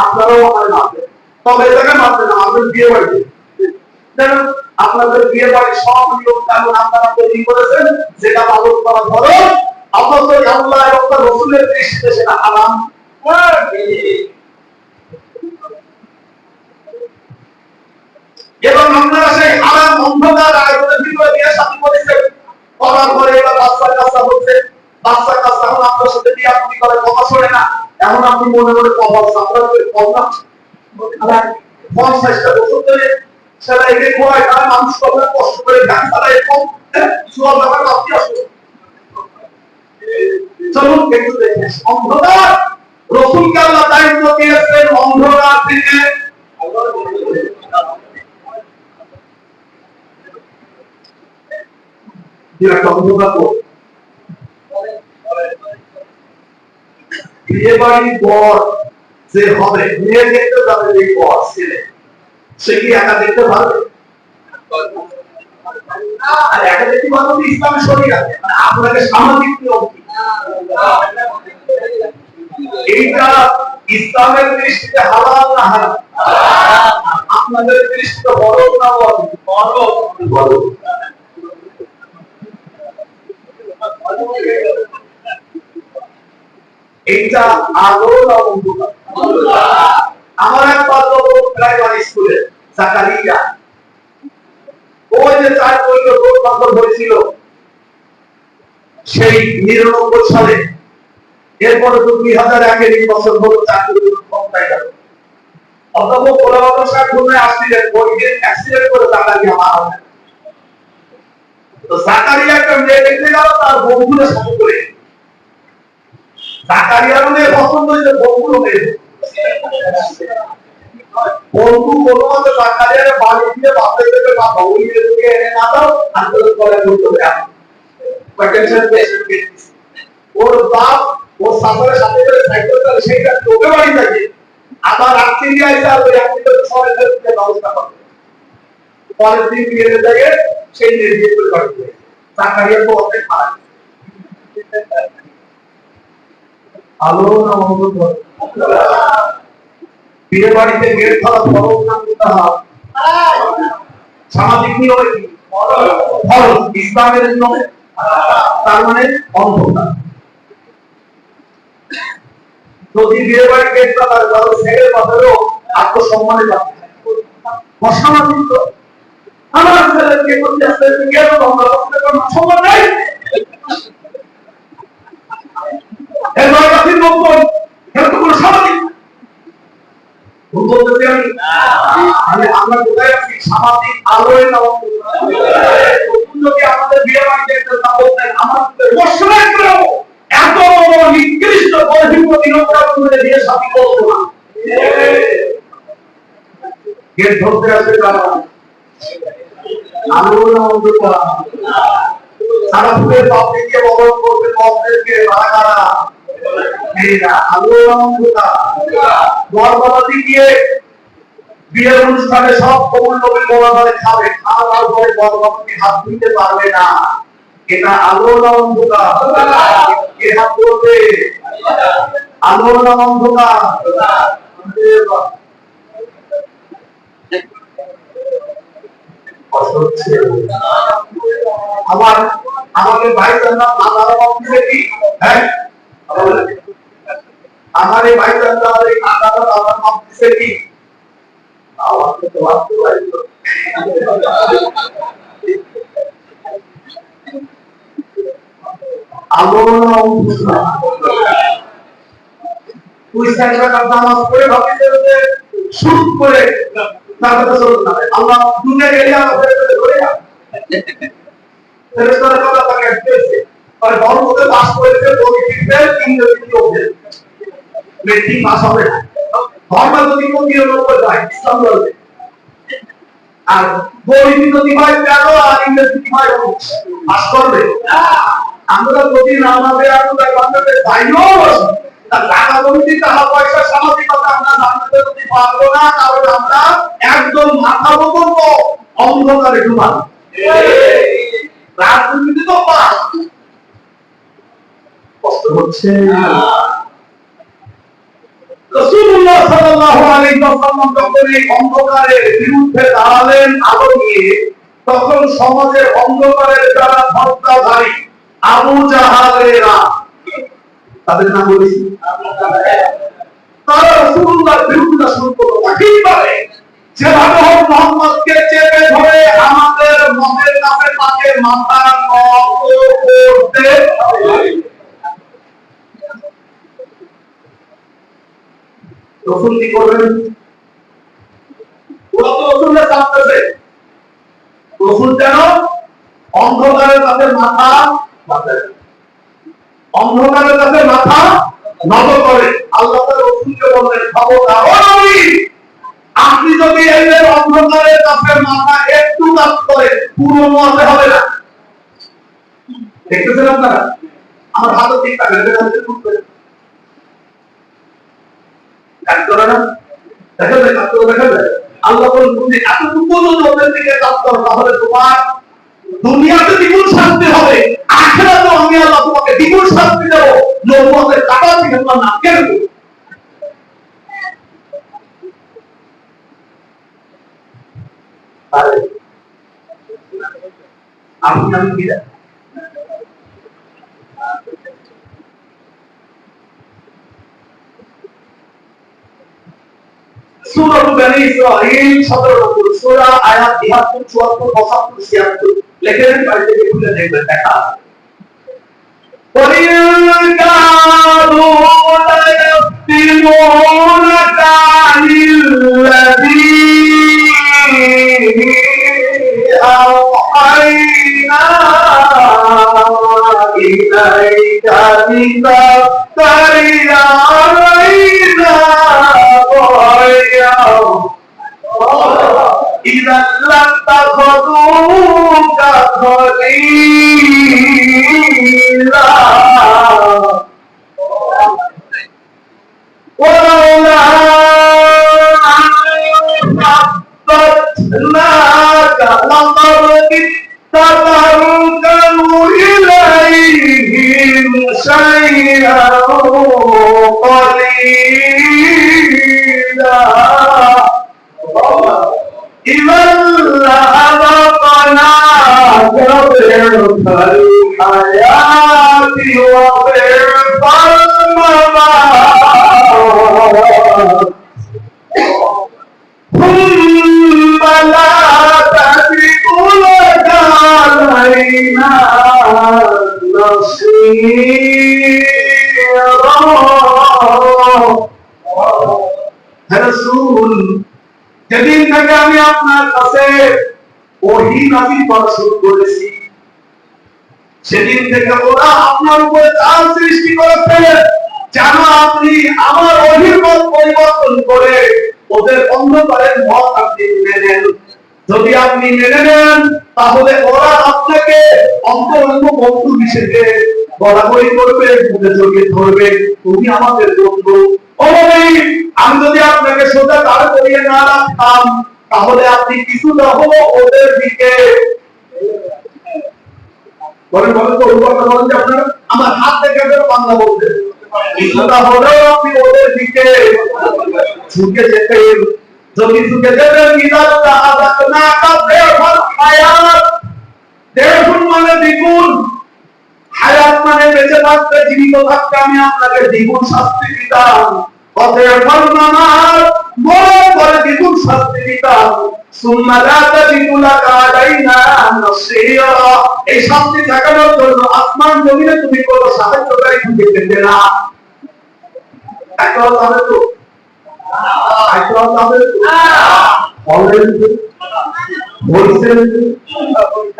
আপনারাও আমার মানবেন, তবে এটাকে মানবেন না, আমাদের বিয়ে বাড়িতে আপনাদের বিয়ে বাড়ির সব নিয়ম কানুন আপনারা তৈরি করেছেন, যেটা পালন করা ধরো অথচ আল্লাহ এবং তার রাসূলের দৃষ্টিতে সেটা হারাম। এবং আপনারা সেই হারাম অন্ধকার আয়োজনের ভিতরে বিয়ে শাদী করেছেন, করার পরে এবার বাচ্চা কাচ্চা হচ্ছে, বাচ্চা কাচ্চা এখন আপনার সাথে বিয়ে আপনি করে কথা শোনে না, এখন আপনি মনে মনে কথা আপনার কম না 50টা বছর ধরে সেটা একে খোয়ায়, তারা মানুষ কখন কষ্ট করে গান তারা এরকম সব ব্যাপার আপনি আসুন। চলুন একটু দেখে অন্ধকার রাসূলকে আল্লাহ দায়িত্ব দিয়েছেন অন্ধকার থেকে বিয়ে বাড়ির পর যে হবে মেয়ে দেখতে যাবে, এই পর ছেলে সে কি একা দেখতে পারবে? আর একা দেখতে পারবে ইসলাম শরীয়তে, মানে আপনাকে সামাজিক নিয়ম কি এইটা ইসলামের দৃষ্টিতে হালাল না হারাম? আপনাদের দৃষ্টিতে বড় না বড়? এইটা আলো না অন্ধকার? আমার এক বান্ধব প্রাইমারি স্কুলে জাকারিয়া, ওই যে 4 বছর রোগ পাথর হয়েছিল সেই 99 সালে, এরপরে তো 2001 এর বছর হলো 4 বছর ক্ষমতায় গেল। অধ্যাপক গোলাম সাহেব খুলনায় আসছিলেন, ওই দিন অ্যাক্সিডেন্ট করে জাকারিয়া মারা যায়। তো জাকারিয়া একটা মেয়ে দেখতে গেল তার বন্ধুদের সাথে করে, জাকারিয়ার মেয়ে পছন্দ হয়েছে, বন্ধুরও মেয়ে বন্ধু কোনো মতে জাকারিয়ার বাড়ি দিয়ে বাপের থেকে বাবা ওই মেয়েকে এনে না দাও আন্দোলন করে বলতে হবে পটেনশিয়াল পেশেন্ট ওর বাপ ওর সামনে সাথে করে সাইকেল চালায়, সেইটা তোকে বাড়ি থাকে আবার রাত্রি দিয়ে আসে, আর ওই রাত্রিতে সবাই ফেরত ব্যবস্থা করে পরের দিন বিয়ে যায় সেই নির্দেশ করে বাড়ি যায়। জাকারিয়া তো অনেক খারাপ আলো না অন্ধকার? বিয়ে বাড়িতে গেট ধরা ফরজ না মুস্তাহাব? সামাজিক নিয়মে কি ফরজ, ইসলামের নিয়মে তার মানে অন্ধকার। যদি বিয়ে বাড়ি গেট ধরা তাহলে ছেলের বাপেরও আত্মসম্মানে যাবে অসামাজিক। তো আমার ছেলেকে করতে আসতে গেল সম্মান নাই, এবার কাছে বলবো এটা তো কোনো সামাজিক বলতেছি আমি আমরা কোথায় আছি? সামাজিক আলোয় না যদি আমাদের বিয়ে বাড়িতে একটা বলতেন আমাদের বর্ষণের করেও এত নিকৃষ্ট বহির্ভূত নিরপরাধ বিয়ে শাদী করতো না। গেট ধরতে আসবে তারা আলো না অন্ধকার? সারা ফুলের পাপড়ি দিয়ে বদল করবে পথদেরকে কারা মেয়েরা, আলো না অন্ধকার? গর্ভবতী গিয়ে বিয়ের অনুষ্ঠানে সব কবুল নবী বলা ধরে খাবে, খাওয়ার পরে গর্ভবতী হাত ধুইতে পারবে না, এটা আলো না অন্ধকার? কে হাত ধরবে? আলো না অন্ধকার? আমার আমাকে ভাই জানলাম দাদার অফিসে কি, হ্যাঁ আমার এই ভাই জানলাম এই দাদার অফিসে কি আলো না অন্ধকার? তুই সাইকেল নামাজ পড়ে ভাবিতে শুরু করে তারপরে চলতে হবে আল্লাহ দুনিয়া গেলে আমাদের ধরে ফেরেশতারা কথা তাকে দিয়েছে আর ধর্মতে পাস করেছে পলিটিক্যাল ইংরেজি লোকদের মেট্রিক পাস হবে না ধর্ম যদি কোটির উপর যায় ইসলাম বলবে আর গণিত যদি ভাই কেন আর ইংরেজি ভাই পাস করবে আমরা যদি নামাজে আমরা বাংলাদেশ ভাইও তার টাকা গণিত টাকা পয়সা সামাজিকতা আমরা জানতে যদি পারবো না কারণ আমরা একদম মাথা মতো অন্ধকারে ডুবানো রাজনীতি তো পাস কষ্ট হচ্ছে রাসূলুল্লাহ সাল্লাল্লাহু আলাইহি ওয়াসাল্লাম যখন এই অন্ধকারের বিরুদ্ধে দাঁড়ালেন আলো নিয়ে তখন সমাজের অন্ধকারের যারা হত্যাধারী আবু জাহালেরা তাদের নাম বলেছি তারা রাসূলুল্লাহর বিরুদ্ধে শুরু করলো কিভাবে যেভাবে হোক মুহাম্মদকে চেপে ধরে আমাদের মনের কাছে তাকে মাথা নত করতে রসুল কি করবেন ওরা তো রসুলের চাপতেছে রসুল যেন অন্ধকারের কাছে মাথা অন্ধকারের কাছে মাথা নত করে আল্লাহ তাআলা রসুলকে বললেন খবরদার ও নবী আপনি যদি এই অন্ধকারের কাছে মাথা একটু কাজ করেন পুরো মতে হবে না দেখতেছেন আপনারা আমার হাতে ঠিক থাকে আল্লাহ বলেন তুমি এতটুকু ওদের দিকে কাজ করো তাহলে তোমার দুনিয়াতে দ্বিগুণ শান্তি হবে আখিরাতেও আমি আল্লাহ তোমাকে দ্বিগুণ শান্তি দেব নবুয়তের কাঁটা থেকে তোমার নাম কেড়ে নেব আমি কি জানি সূরা বনী ইসরাঈল 17 নম্বর সূরা আয়াত 73 74 75 76 লেখেন বাড়িতে খুলে দেখবেন দেখা وَإِنْ كَانُوا لَيَفْتِنُونَكَ عَنِ الَّذِي أَوْحَيْنَا إِلَيْكَ لِتَفْتَرِيَ عَلَيْنَا إذا لاتخذوك خليلا ولولا أن ثبتناك لقد تتركن إليهم شيئا قليلا إذا لأذقناك ضعف الحياة وضعف الممات ثم لا تجد لك علينا نصيرا رسول যেদিন থেকে আমি আপনার কাছে ওহী নাযিল করা শুরু করেছি সেদিন থেকে ওরা আপনার উপরে জাল সৃষ্টি করেছে যেন আপনি আমার ওহীর মত পরিবর্তন করে ওদের অন্ধকারের মত আপনি মেনে নেন যদি আপনি মেনে নেন তাহলে ওরা আপনাকে অন্তরঙ্গ বন্ধু হিসেবে বরাবরই করবে বুকে জড়িয়ে ধরবে তুমি আমাদের বন্ধু আমি যদি আপনাকে সোজা দাঁড় করিয়ে না রাখতাম তাহলে আপনি কিছুটা হলো ওদের দিকে বলেন বলেন তো কথা বলেন যে আপনারা আমার হাত থেকে বাংলা বলতে কিছুটা হলেও আপনি ওদের দিকে ঝুঁকে যেতেন যদি ঝুঁকে যেতেন ইদাল্লা আযাকনা কাবের হায়াত দেখুন মানে দ্বিগুণ হায়াত মানে বেঁচে থাকতে জীবিত থাকতে আমি আপনাকে দ্বিগুণ শাস্তি দিতাম অতএব ফরমানার মরণ পরে দ্বিগুণ শাস্তি দিতাম সুম্মা লা তাজিদু লাকা আলাইনা নাসীরা এই শাস্তি ঠেকানোর জন্য আসমান জমিনে তুমি কোনো সাহায্যকারী খুঁজে পেতে না একবার তাহলে তো একবার তাহলে বলেন বলছেন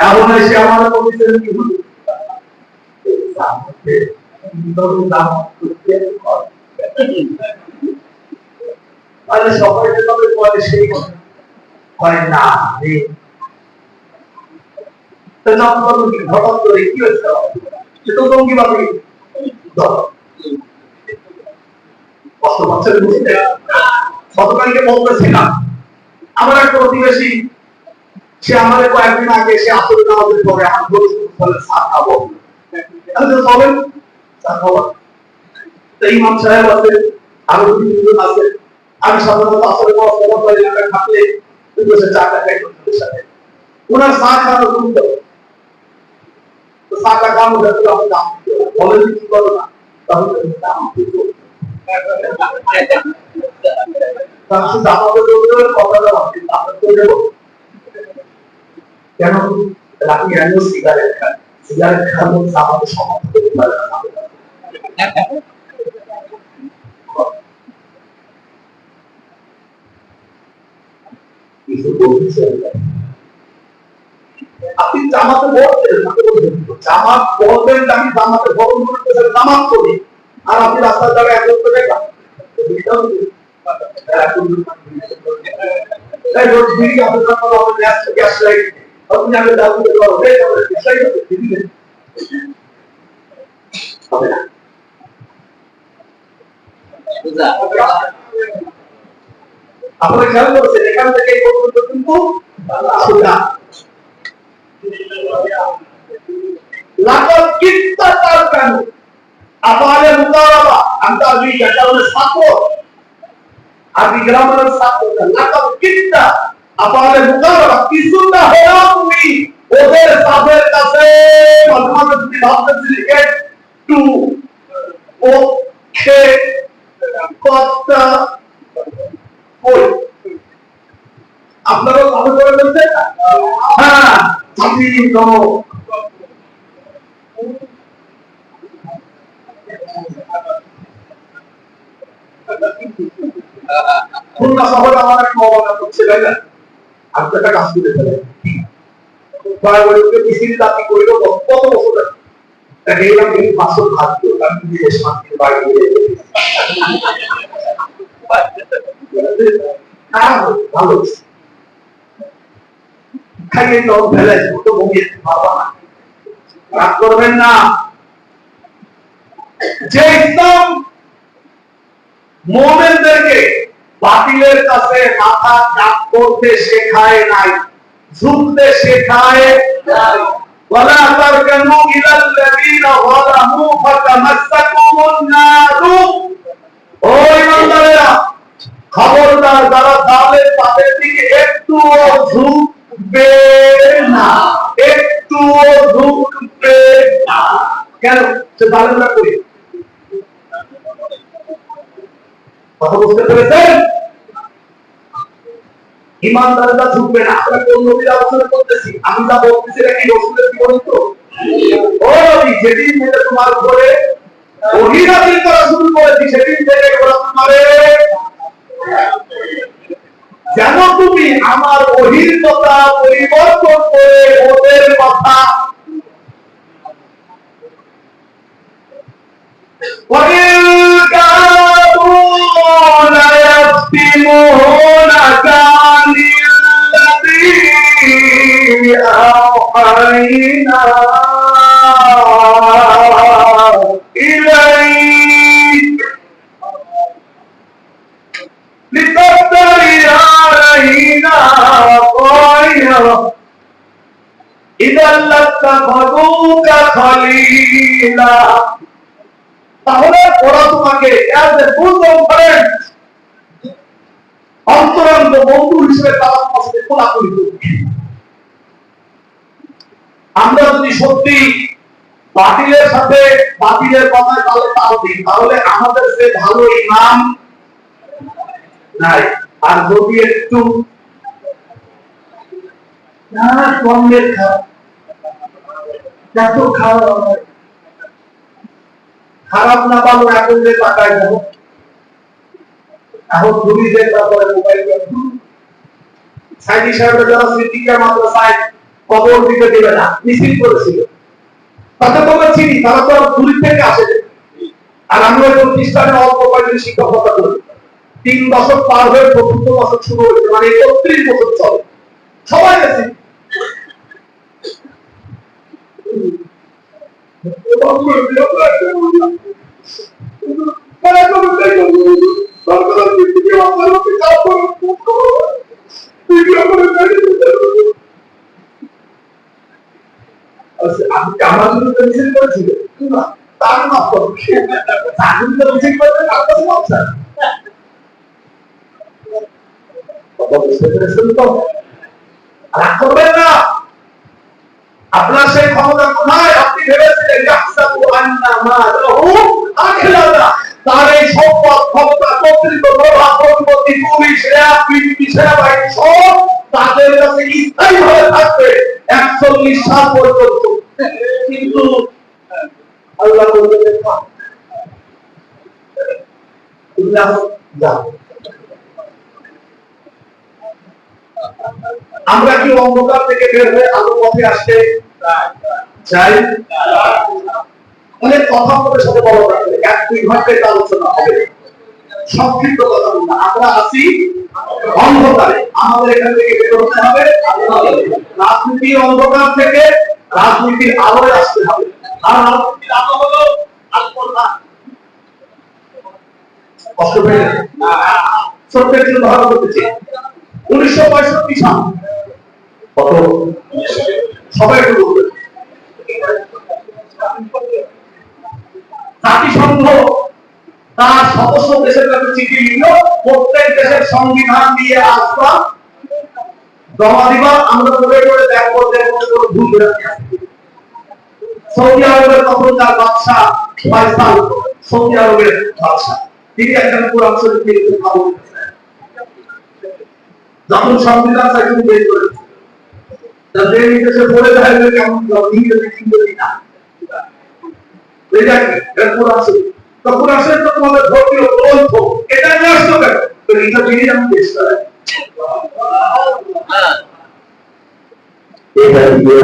এমন এসে আমার বলছেন কি সবাই যেভাবে বলে সেই হয় না হঠাৎ করে কি হচ্ছে সে তো জঙ্গিবাদী গতকালকে বলতেছিলাম আমার একটা প্রতিবেশী সে আমাদের কয়েকদিন আগে সে আসলে আমাদের পরে চা খাবো চলেন চা খাওয়া ইমাম সাহেব আছে আরো দুজন আছে আমি সাধারণত আসলে এলাকায় থাকলে চাটা খাই সাথে ওনার চা খাওয়ানো সুন্দর চাটা খাওয়ানো যাতে আমি দাম বলেন কি করো না তাহলে দাম কেন আপনি সিগারেট খান সিগারেট খাওয়ার মধ্যে আমাদের সমাজ করতে পারে না আপনি জামাতে বলবেন জামাত বলবেন আমি জামাতে বরণ করতে জামাত করি আর আপনি রাস্তার জায়গায় এক করতে দেখলাম আপনারা খেয়াল করছেন এখান থেকে এই পর্যন্ত কিন্তু লাকাদ কিত্তা তারকানু আফআলে মুকারাবা আনতা আবি কাউনে ছাত্র আবি গ্রামারের ছাত্র লাকাদ কিত্তা আফআলে মুকারাবা কিছুটা হলো তুমি ওদের সাথের কাছে মাঝে তুমি ভাবতেছিলে একটু ওকে কথা কই আপনারা ভালো করে বলছেন হ্যাঁ আপনি কোন খুলনা শহরে আমার এক মহল্লা করছে তাই না আপনি একটা কাজ করে ফেলেন মিছিল দাবি করিল কত বছর তাকে এরকম কিন্তু বাসল খাদ্য আমি বিদেশ মাটির বাইরে ভালো খাইয়ে তখন ফেলে তো ভূমিয়ে পারবা না রাগ করবেন না যে ইসলাম মুমিনদেরকে বাতিলের কাছে মাথা কাত করতে শেখায় নাই ঝুঁকতে শেখায় নাই ওয়ালা তারকানু ইলাল লাযিনা যালামু ফাতামাসসাকুমুন নারু ও ইমানদারেরা খবরদার যারা জালেম তাদের দিকে একটুও ঝুঁকবে না একটুও ঝুঁকবে না কেন সে জালেমরা করি কথা বুঝতে পেরেছেন ইমানদাররা ঝুঁকবে না আমরা কোন নবীর আলোচনা করতেছি আমি যা বলতেছি এটা কি রাসূলের জীবন তো ও নবী যেদিন থেকে তোমার উপরে ওহী নাযিল করা শুরু করেছি সেদিন থেকে ওরা তোমারে যেন তুমি আমার ওহীর কথা পরিবর্তন করে ওদের কথা أوحينا إليك لتفتري علينا غيره إذا لاتخذوك خليلا তাহলে ওরা তোমাকে as a bosom friend অন্তরঙ্গ বন্ধু হিসেবে তারা তোমার সাথে কোলাকুলি করবে আমরা যদি সত্যি বাতিলের সাথে বাতিলের কথায় তাহলে তাও দিই তাহলে আমাদের সে ভালো ইমাম নাই আর যদি একটু না কমের খাওয়া খারাপ না ভালো এখন যে টাকায় যাবো এখন ঘুরি যে তারপরে মোবাইল সাইদি সাহেবের যারা সিদ্দিকের মাদ্রাসায় কবর দিতে দেবে না মিছিল করেছিল, তাতে তোমরা চিনি, তারা তো দূর থেকে আসে। আর আমরা প্রতিষ্ঠানে অল্প কয়েকদিন শিক্ষকতা করি, 3 বছর পার হয়ে 4th বছর শুরু হয়েছে, মানে 31 বছর চলে, সবাই আছে। আমার জন্য মিছিল করেছিল না, তার মাফ করবো, তার জন্য মিছিল করবে, তার কাছে মাফ। আপনার সেই ক্ষমতা কোথায়? আপনি ভেবেছিলেন তার এই সম্পদ, ক্ষমতা, কর্তৃত্ব, প্রভাব, প্রতিপত্তি, পুলিশ, র্যাব, বিজিবি, সেনাবাহিনী সব তাদের কাছে স্থায়ী ভাবে থাকবে 41 সাল পর্যন্ত। কিন্তু আল্লাহ বললেন আমরা কি অন্ধকার থেকে বের হয়ে আলো পথে আসতে চাই? অনেক কথা আমাদের সাথে বলা যাবে, 1-2 ঘন্টায় আলোচনা হবে, সংক্ষিপ্ত কথা বলবো। আমরা আছি অন্ধকারে, আমাদের এখান থেকে বের হতে হবে রাজনীতির অন্ধকার থেকে রাজনীতির আলোয় আসতে হবে। আর রাজনীতির আলো হলো আল-কোরআন। কষ্ট পেয়ে ছোট্ট একটু ধারণা করতেছি, 1965 সাল, কত সবাই একটু বলবেন, জাতিসংঘ তার সদস্য দেশের কাছে চিঠি লিখল, প্রত্যেক দেশের সংবিধান দিয়ে আসবা জমা দিবা, আমরা করে করে দেখবো যে কোনো ভুল বেরোচ্ছে। সৌদি আরবের তখনকার বাদশাহ ফয়সাল, সৌদি আরবের বাদশাহ, তিনি একজন কোরআন শরীফ লিখতে পাবো, যখন সংবিধান চাইতে বের করেছে, তাদের নির্দেশে পড়ে যায় কেমন ইংরেজি না, কোরআন শরীফ তখন আসলে তো তোমাদের ধর্মীয় গ্রন্থ, এটা নিয়ে আসতো কেন? তো এটা তিনি আমি পেশ করেন, এটা দিয়ে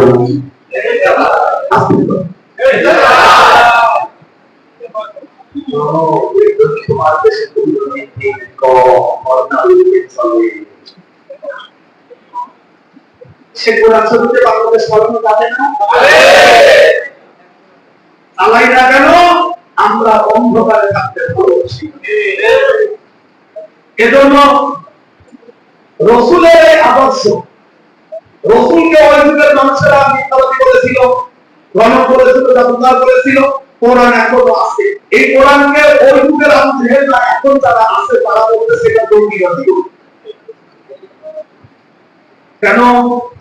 তোমার দেশে সে কোরআন শরীফে বাংলাদেশ কখনো যাবে না, আলাই না কেন? আমরা অন্ধকারে থাকতে পারছি। এজন্য রসুলের আদর্শ, রসুলকে ওই যুগের মানুষেরা মিথ্যাবাদী বলেছিল, গ্রহণ করেছিল, জাদুকার করেছিল, কোরআন এখনো আছে। এই কোরআনকে ওই যুগের আবু জেহেলরা এখন যারা আছে তারা বলতেছে এটা জঙ্গিবাদী। কেন?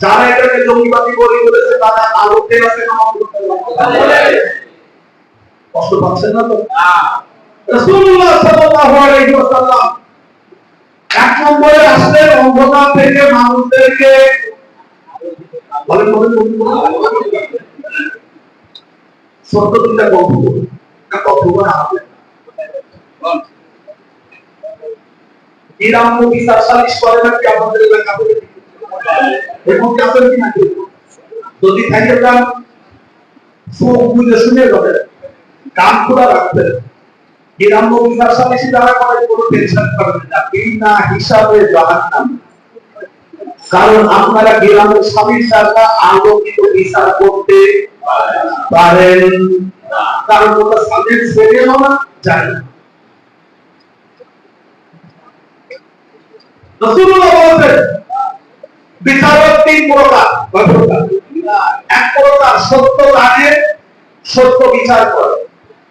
যারা এটাকে জঙ্গিবাদী বলে বলেছে তারা আলোকে আছে না? কষ্ট পাচ্ছেন না তো? রাসূলুল্লাহ সাল্লাল্লাহু আলাইহি ওয়াসাল্লাম 1 নম্বরে আসলেন অন্ধকার থেকে মানুষদেরকে সত্যটা গল্প না, কথা হবে ইরাম নবী সাল্লাল্লাহু করে না কি আমাদের এলাকাতে এরকম কি আছে কি না? যদি থাকে তার সব বুঝে শুনে যাবে, কান খোলা রাখবেন। ইরাম নবী সাল্লাল্লাহু দ্বারা করে কোনো টেনশন করবেন না, বিনা হিসাবে জাহান্নাম। কারণ আপনারা গ্রামের স্বামীর সাথে আলোকিত বিচার করতে পারেন না, কারণ ওটা স্বামীর ছেড়ে না যায় না। রাসূলুল্লাহ বলেন বিচারক 3 প্রকার, এক প্রকার সত্য জানে সত্য বিচার করে,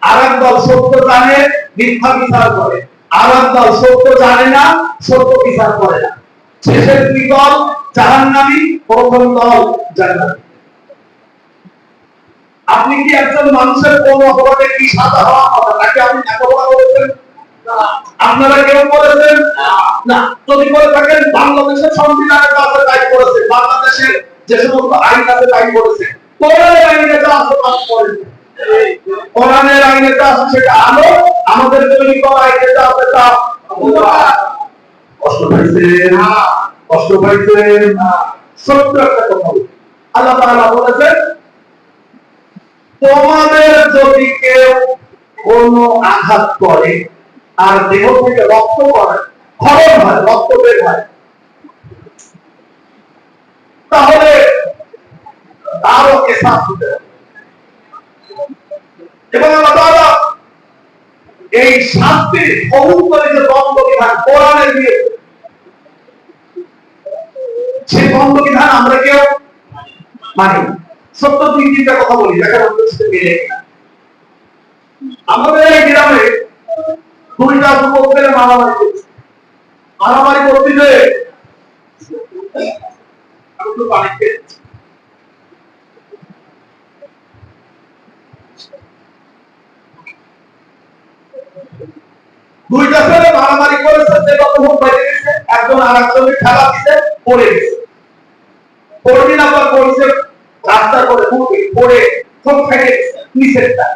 আরেক দল সত্য জানে মিথ্যা বিচার করে, আরেক দল সত্য জানে না সত্য বিচার করে না। শেষের 2 দল জাহান্নামী, প্রথম দল জান্নাতি। আপনি কি একজন মানুষের কোন অপরাধে কি সাজা হওয়া কথা নাকি আপনি লেখাপড়া করেছেন? আপনারা কেউ করেছেন না? যদি করে থাকেন বাংলাদেশের সংবিধানের কাছে তাই করেছে, বাংলাদেশের যে সমস্ত আইন আছে তাই করেছে, কোরআনের আইনে যা আছে তা করেছে। কোরআনের আইনে যা আছে সেটা আলো, আমাদের তৈরি করা আইনে যা আছে তা অন্ধকার। কষ্ট পাইছে না? কষ্ট পাইছেন না? সত্য একটা কথা বলি, আল্লাহ তাআলা বলেছেন তোমাদের যদি কেউ কোনো আঘাত করে আর দেহ থেকে রক্ত পড়ে, খরণ হয়, রক্ত বের হয়, তাহলে তারও কেসাস হতে হবে। এবং আল্লাহ তাআলা এই শাস্তির অবুত্তরে যে দ্বন্দ্ব বিধান কোরআনের দিয়ে, সেই দ্বন্দ্ব বিধান আমরা কেউ মানি। সত্য দুই তিনটা কথা বলি, দেখেন আমাদের সাথে মিলে কিনা। আমাদের এই গ্রামে দুইটা যুবক মিলে মারামারি করছে। মারামারি করতে যে পানি খেয়েছে, দুইটা ছেলে মারামারি করেছে, যে কত মুখ বাইরে গেছে, একজন আর একজনের খেলা দিতে পড়ে গেছে। পড়বি না পর পড়ছে রাস্তা করে মুখে পড়ে সব ফেটে গেছে, নিচেরটা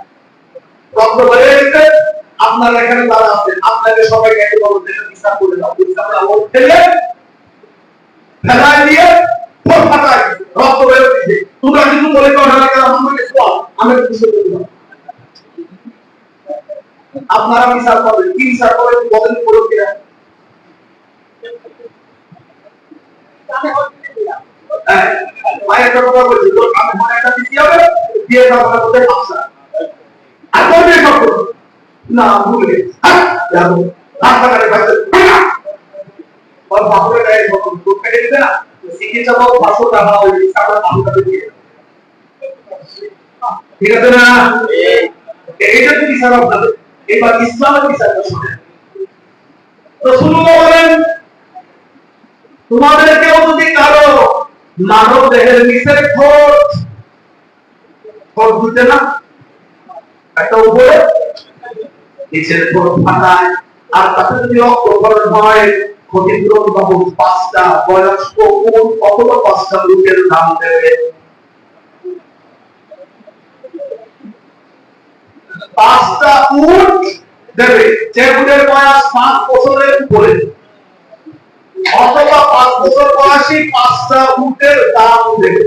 রক্ত বেরিয়ে গেছে। আপনারা এখানে যারা আছেন আপনাদের সবাইকে একটু বলুন যে বিচার করে দাও, বিচার আমল ফেলে ফেলায় দিয়ে ফোন ফাটায় রক্ত বের হচ্ছে। তোমরা কিছু বলে তো না কেন, আমাকে সব আমি কিছু বলি না। আপনারা বিচার করবেন, কি বিচার করবেন বলেন পুরো কিনা? মায়ের কথা বলছি, তো আমি মনে একটা দিতে হবে দিয়ে তারপরে বলতে পারছা আর বলবে সব না ভুলে যাবো রাস্তাঘাটে ভাইছে ওর বাপরে গায়ে যখন দুধ কেটে দিবে না, চিকিৎসা পাবো 500 টাকা ওই সামনে 500 টাকা দিয়ে, ঠিক আছে না? এইটা তো বিচার আপনাদের। এবার ইসলামের বিচারটা শুনেন। রাসূলুল্লাহ বলেন তোমাদের কেউ যদি কারো মানব দেহের নিচের ঠোঁট দিতে না, একটা উপরে নিচের ঠোঁট ফাটায় আর তাতে যদি রক্তক্ষরণ হয়, ক্ষতিপূরণ বাবদ 5টা বয়স্ক উট অথবা 5টা লোকের নাম দেবে। 5টা উট দেবে, যে উটের বয়স 5 বছরের উপরে অথবা 5 বছর বয়সী 5টা উটের দাম দেবে।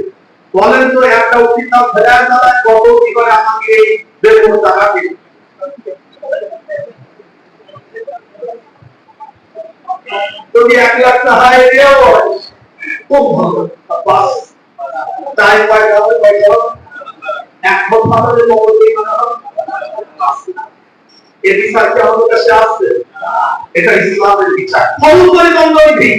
বলেন তো একটা উটের দাম 1000 টাকা, কত কি করে আমাকে এই 1.5 টাকা দিন? যদি 1 লাখ টাকা দিও খুব ভালো, বাস তাই পাই যাবে, পাই যাবে এক বছর মাথায় বড় দিন না। এই বিচার কি আমাদের কাছে আছে? এটা ইসলামের বিচার। ফৌজদারি দণ্ডবিধি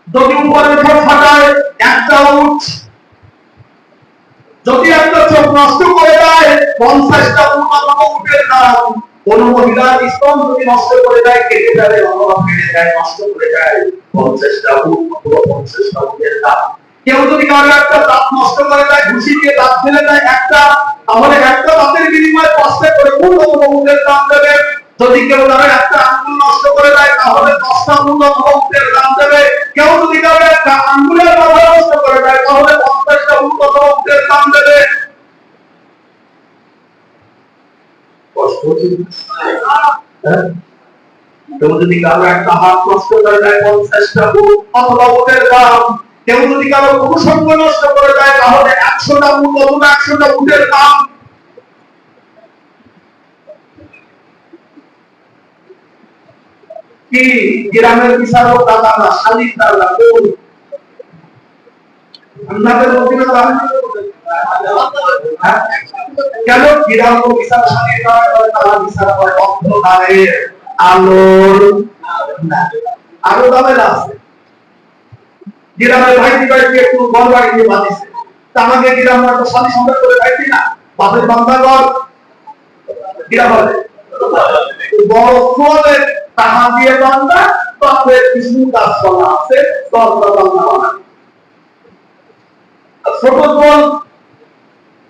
যদি উপরে ঠোঁট ফাটায় একটা উট, যদি একটা চোখ নষ্ট করে দেয় 50টা উট অথবা উটের দাম। কোন মহিলার স্তন যদি নষ্ট করে দেয়, কেটে ফেলে অথবা ফেলে দেয়, নষ্ট করে দেয় 50টা উট অথবা 50টা উটের দাম। কেউ যদি কারো একটা দাঁত নষ্ট করে দেয়, ঘুষি দিয়ে দাঁত ফেলে দেয় একটা, তাহলে একটা দাঁতের বিনিময়ে 5টা করে উট অথবা উটের দাম দেবে। যদি কেউ কারো একটা আঙ্গুল নষ্ট করে দেয়, তাহলে 10টা উট অথবা উটের দাম দেবে। কেউ যদি কারো একটা আঙ্গুলের মাথা নষ্ট করে দেয়, তাহলে 50টা উট অথবা উটের দাম দেবে। কেউ যদি কারো একটা হাত নষ্ট করে দেয়, 50টা উট অথবা উটের দাম। কেউ যদি কারো পুরুষাঙ্গ নষ্ট করে দেয়, তাহলে 100টা উট অথবা 100টা উটের দাম। কি গ্রামের বিচারক দাদারা শালিক দাদা কোন আপনাদের মধ্যে কেন গ্রাম বিচার শালিক দাদা তারা বিচার করে অন্ধকারের আলোর আলো দামে আছে। গ্রামের ভাইটি ভাইকে একটু ঘর বাড়ি দিয়ে বাঁধিছে, আমাকে গ্রাম একটা শালি সংগ্রহ করে খাইছি না, বাপের বান্দাগর গ্রামে বড় ফলের টাকা দিয়ে বান্দা, বাপের কিছু গাছপালা আছে, দরজা বান্দা বানায়। ছোট বোন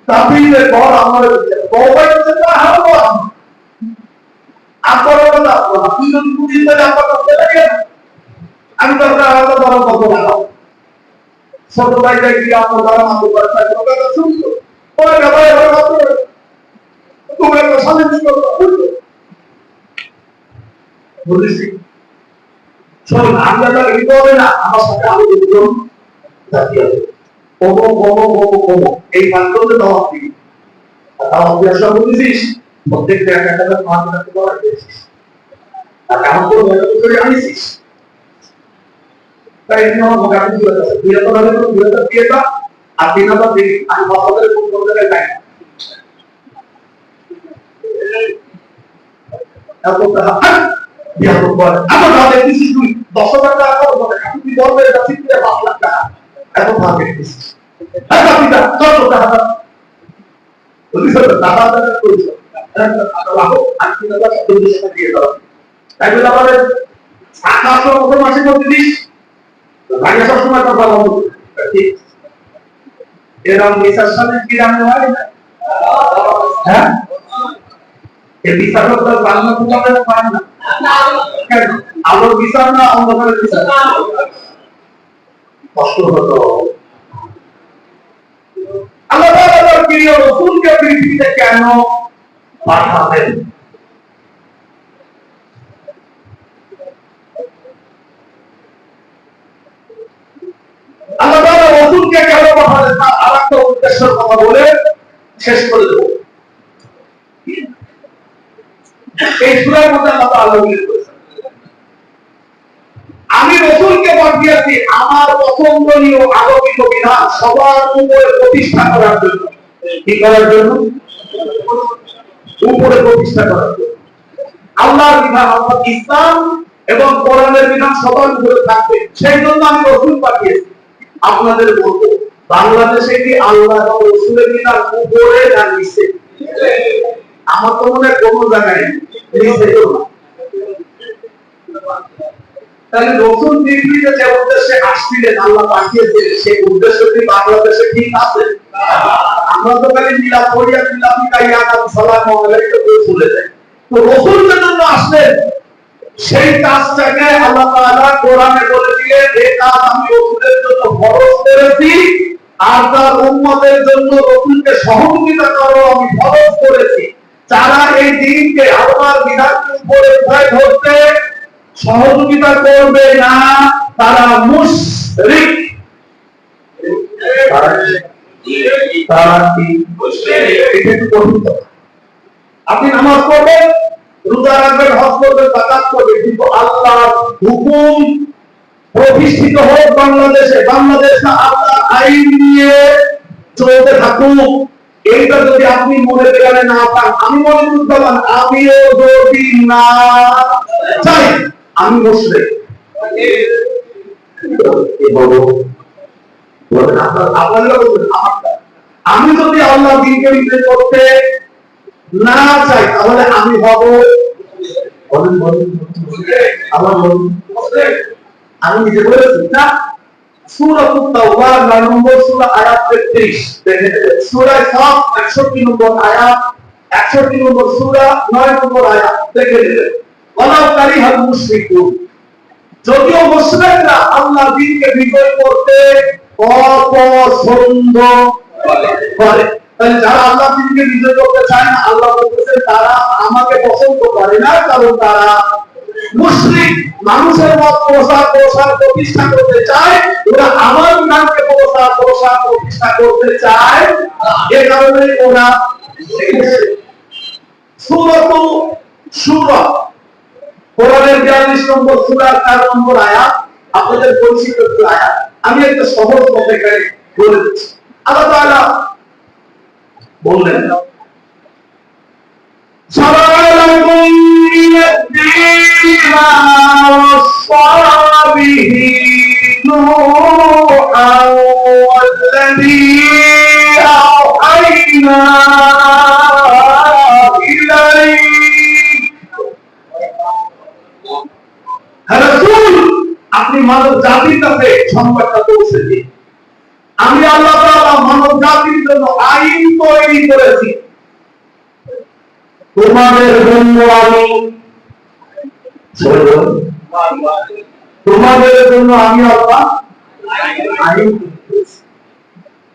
দাবিলে ঘর আমার বউবাই হচ্ছে তা হারবো আপনার না, আপনি যদি পুলিশ বলে আপনার কাছে লাগে আমি তো আপনার আলাদা বড় কত লাগাবো। ছোট ভাই যাই গিয়ে আপনার দ্বারা মাত্র ব্যবসায় কথা শুনতো ওরা ব্যাপারে তোমরা একটা স্বাধীন বলেছি শোন, আমি আপনার লিখতে হবে না, আমার সাথে আরো দুজন জাতি আছে, এই মাধ্যমে দাওয়াত দিবি। দাওয়াত দেওয়ার সময় বলেছিস প্রত্যেকটা 1,000 টাকা করে দিয়েছিস, আর কেমন করে আনিছিস, তাই জন্য আমার মনে আপনি চলে যাচ্ছে 2,000 দিয়ে দাও, আর 3,000 দিবি, আমি 5,000 কোন কোন জায়গায় যাই এত টাকা আমার দাদা দেখতেছিস তুই 10,000 টাকা খরচ হবে, তুই বলবে এটা ঠিক 5 লাখ টাকা, এত টাকা দেখতেছিস, হ্যাঁ পিতা চল টাকা বলিস টাকা টাকা করিস লাভ আর 3,000 টাকা দিয়ে দাও, তাই বলে আমাদের 700 বছর মাসে করতে দিস, ভাইয়া সবসময় কথা বলবো ঠিক এরকম বিচার সামনে কি জানতে হয় না, হ্যাঁ এই বিচার করতে বাংলা বুঝাতে পারে না কেন, আলোর বিচার না অন্ধকারের বিচার, কষ্ট হতো। আল্লাহ তাআলার প্রিয় রাসূলকে পৃথিবীতে কেন পাঠালেন? আল্লাহ তাআলা রাসূলকে কেন পাঠালেন তার আরেকটা উদ্দেশ্যের কথা বলে শেষ করে দেব। এই সূরার মধ্যে আল্লাহ তাআলা উল্লেখ করেছেন, আমি রাসূলকে পাঠিয়েছি আমার পছন্দনীয় আলোকিত বিধান সবার উপরে প্রতিষ্ঠা করার জন্য। কি করার জন্য? উপরে প্রতিষ্ঠা করার জন্য। আল্লাহর বিধান অর্থাৎ ইসলাম এবং কোরআনের বিধান সবার উপরে থাকবে, সেই জন্য আমি রাসূল পাঠিয়েছি। আপনাদের বলবো, বাংলাদেশে কি আল্লাহ এবং রাসূলের বিধান উপরে না নিচে? আমার তো মনে হয় কোনো জায়গায় নিচে না। তাহলে নতুন পৃথিবীতে যে উদ্দেশ্যে আসছিলেন আল্লাহ পাঠিয়েছেন, সেই উদ্দেশ্য কি বাংলাদেশে ঠিক আছে? আমরা তো খালি মিলাদ পড়িয়া মিলাদ মিলাইয়া সালাম আলাইকুম বলে চলে যাই। তো রাসূল জন্য আসলেন, সেই কাজটাকে আল্লাহ তাআলা কোরআনে বলে দিলেন, এই কাজ আমি রাসূলের জন্য ফরজ করেছি, আর তার উম্মতের জন্য রাসূলকে সহযোগিতা করো আমি ফরজ করেছি। যারা এই দিনকে আল্লাহর বিধানকে উপরে উঠায় ধরতে সহযোগিতা করবে না তারা মুশরিক। আপনি নামাজ পড়বেন, রোজা রাখবেন, হজ করবেন, যাকাত করবেন, কিন্তু আল্লাহর হুকুম প্রতিষ্ঠিত হোক বাংলাদেশে, বাংলাদেশে আল্লাহর আইন নিয়ে চলতে থাকুক, এইটা যদি আপনি মনে প্রাণে না পান, আমি মনে বুঝলাম আমিও যদি না চাই আমি মুশরিক। আমি যদি আল্লাহ দিনকে বিজয় করতে না চাই তাহলে আমি হব আমি নিজে বলেছি না। সূরাতুত তাওবা 9 নম্বর সূরা আয়াত 33, সূরা সাফ 61 নম্বর আয়াত, 61 নম্বর সূরা 9 নম্বর আয়াত দেখে নেবেন। ওয়ালাউ কারিহাল মুশরিকুন, যদিও মুশরিকরা আল্লাহ দ্বীনকে বিজয় করতে অপছন্দ করে, তাহলে যারা আল্লাহ দ্বীনকে বিজয় করতে চায় না, আল্লাহ বলতেছেন তারা আমাকে পছন্দ করে না, কারণ তারা মুশরিক। মানুষের মত প্রচার প্রতিষ্ঠা করতে চায়, ওরা আমার বিধানকে প্রচার প্রতিষ্ঠা করতে চায়, এ কারণে ওরা সূরাতুল শূরা কোরআনের 42 নম্বর সূরা 4 নম্বর আয়াত, আপনাদের পরিচিত আয়াত। আমি একটা সহজ কথা এখানে বলে দিচ্ছি। আল্লাহ তাআলা বললেন, সালালাকুম মিনাদ-দীনি মা ওয়াসা বিহি নূহা ওয়াল্লাযী আওহাইনা আপনি মানব জাতির কাছে সংবাদটা পৌঁছে দিন। আমি আল্লাহ তাআলা মানব জাতির জন্য আইন তৈরি করেছি, তোমাদের জন্য আমি আল্লাহ আইন করেছি।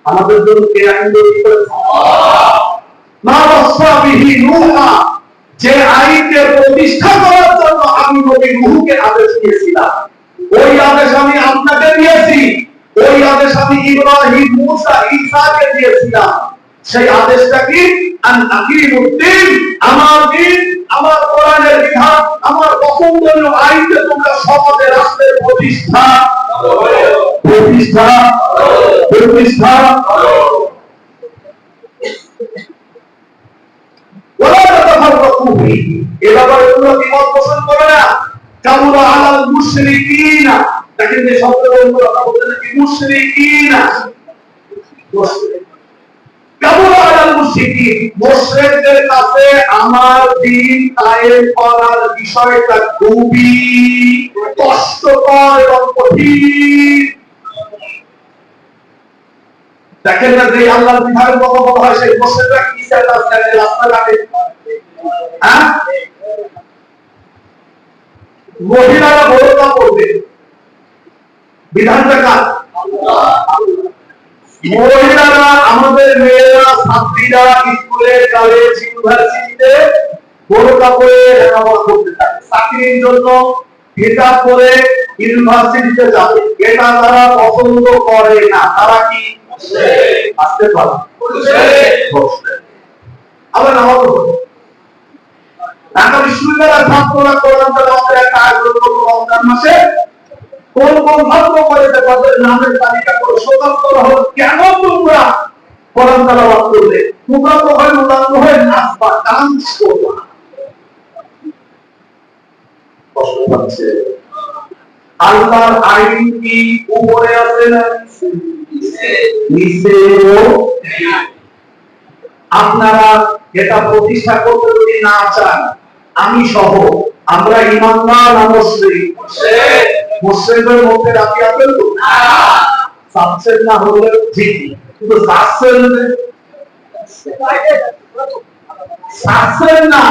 আমাদের জন্য কে আইন তৈরি করেছে? মা ওয়াসা বিহি নূহা, যে আইনকে প্রতিষ্ঠা করার জন্য আমি নবী নূহকে আদেশ দিয়েছিলাম। ওই আদেশ আমি আপনাকে দিয়েছি, ওই আদেশ আমি ইব্রাহিম, মুসা, ঈসাকে দিয়েছিলাম। সেই আদেশটা কি? আন আকিমুদ্দিন, আমার দিন, আমার কোরআনের বিধান, আমার পছন্দনীয় আইনকে তোমরা সমাজে রাষ্ট্রের প্রতিষ্ঠা প্রতিষ্ঠা প্রতিষ্ঠা ওরা তাফাররাকু ফি, এ ব্যাপারে তোমরা বিমত পোষণ করো না। কামুরা আলাল মুশরিকিনা, দেখেন যে শব্দগুলো কথা বলতে নাকি মুশরিকিনা, কামুরা আলাল মুশরিকিন, মুশরিকদের কাছে আমার দ্বীন কায়েম করার বিষয়টা খুবই কষ্টকর এবং কঠিন। দেখেন না যে আল্লাহর বিধানের কথা বলা হয়, সেই মুশরিকরা কি চায়? রাস্তাঘাটে মহিলারা বোরকা পরবে, বিধানটা কার? মহিলারা, আমাদের মেয়েরা, ছাত্রীরা স্কুলে, কলেজ, ইউনিভার্সিটিতে বোরকা পরে লেখাপড়া করতে থাকে, চাকরির জন্য হিজাব পরে ইউনিভার্সিটিতে যাবে, এটা তারা পছন্দ করে না। তারা কি আসতে পারে? আবার নামাজ পড়ে। ঢাকা বিশ্ববিদ্যালয়ের ছাত্ররা কোরআন তেলাওয়াতের একটা আয়োজন করলো রমজান মাসে। কোন কোন ছাত্র কলেজে তাদের নামের তালিকা করে সকাল করা হলো, কেন তোমরা কোরআন তেলাওয়াত করলে? তোমরা তো হয় উন্নত হয়ে নাচবা, ডান্স করবা। কষ্ট পাচ্ছে। আল্লাহর আইন কি উপরে আছে না নিচে? আপনারা এটা প্রতিষ্ঠা করতে যদি না চান, আমি সহ আমরা ইমানদার না মুশরিক? মুশরিকদের মধ্যে রাখি আছেন তো? সাবসেট না হলে ঠিক, কিন্তু সাবসেট না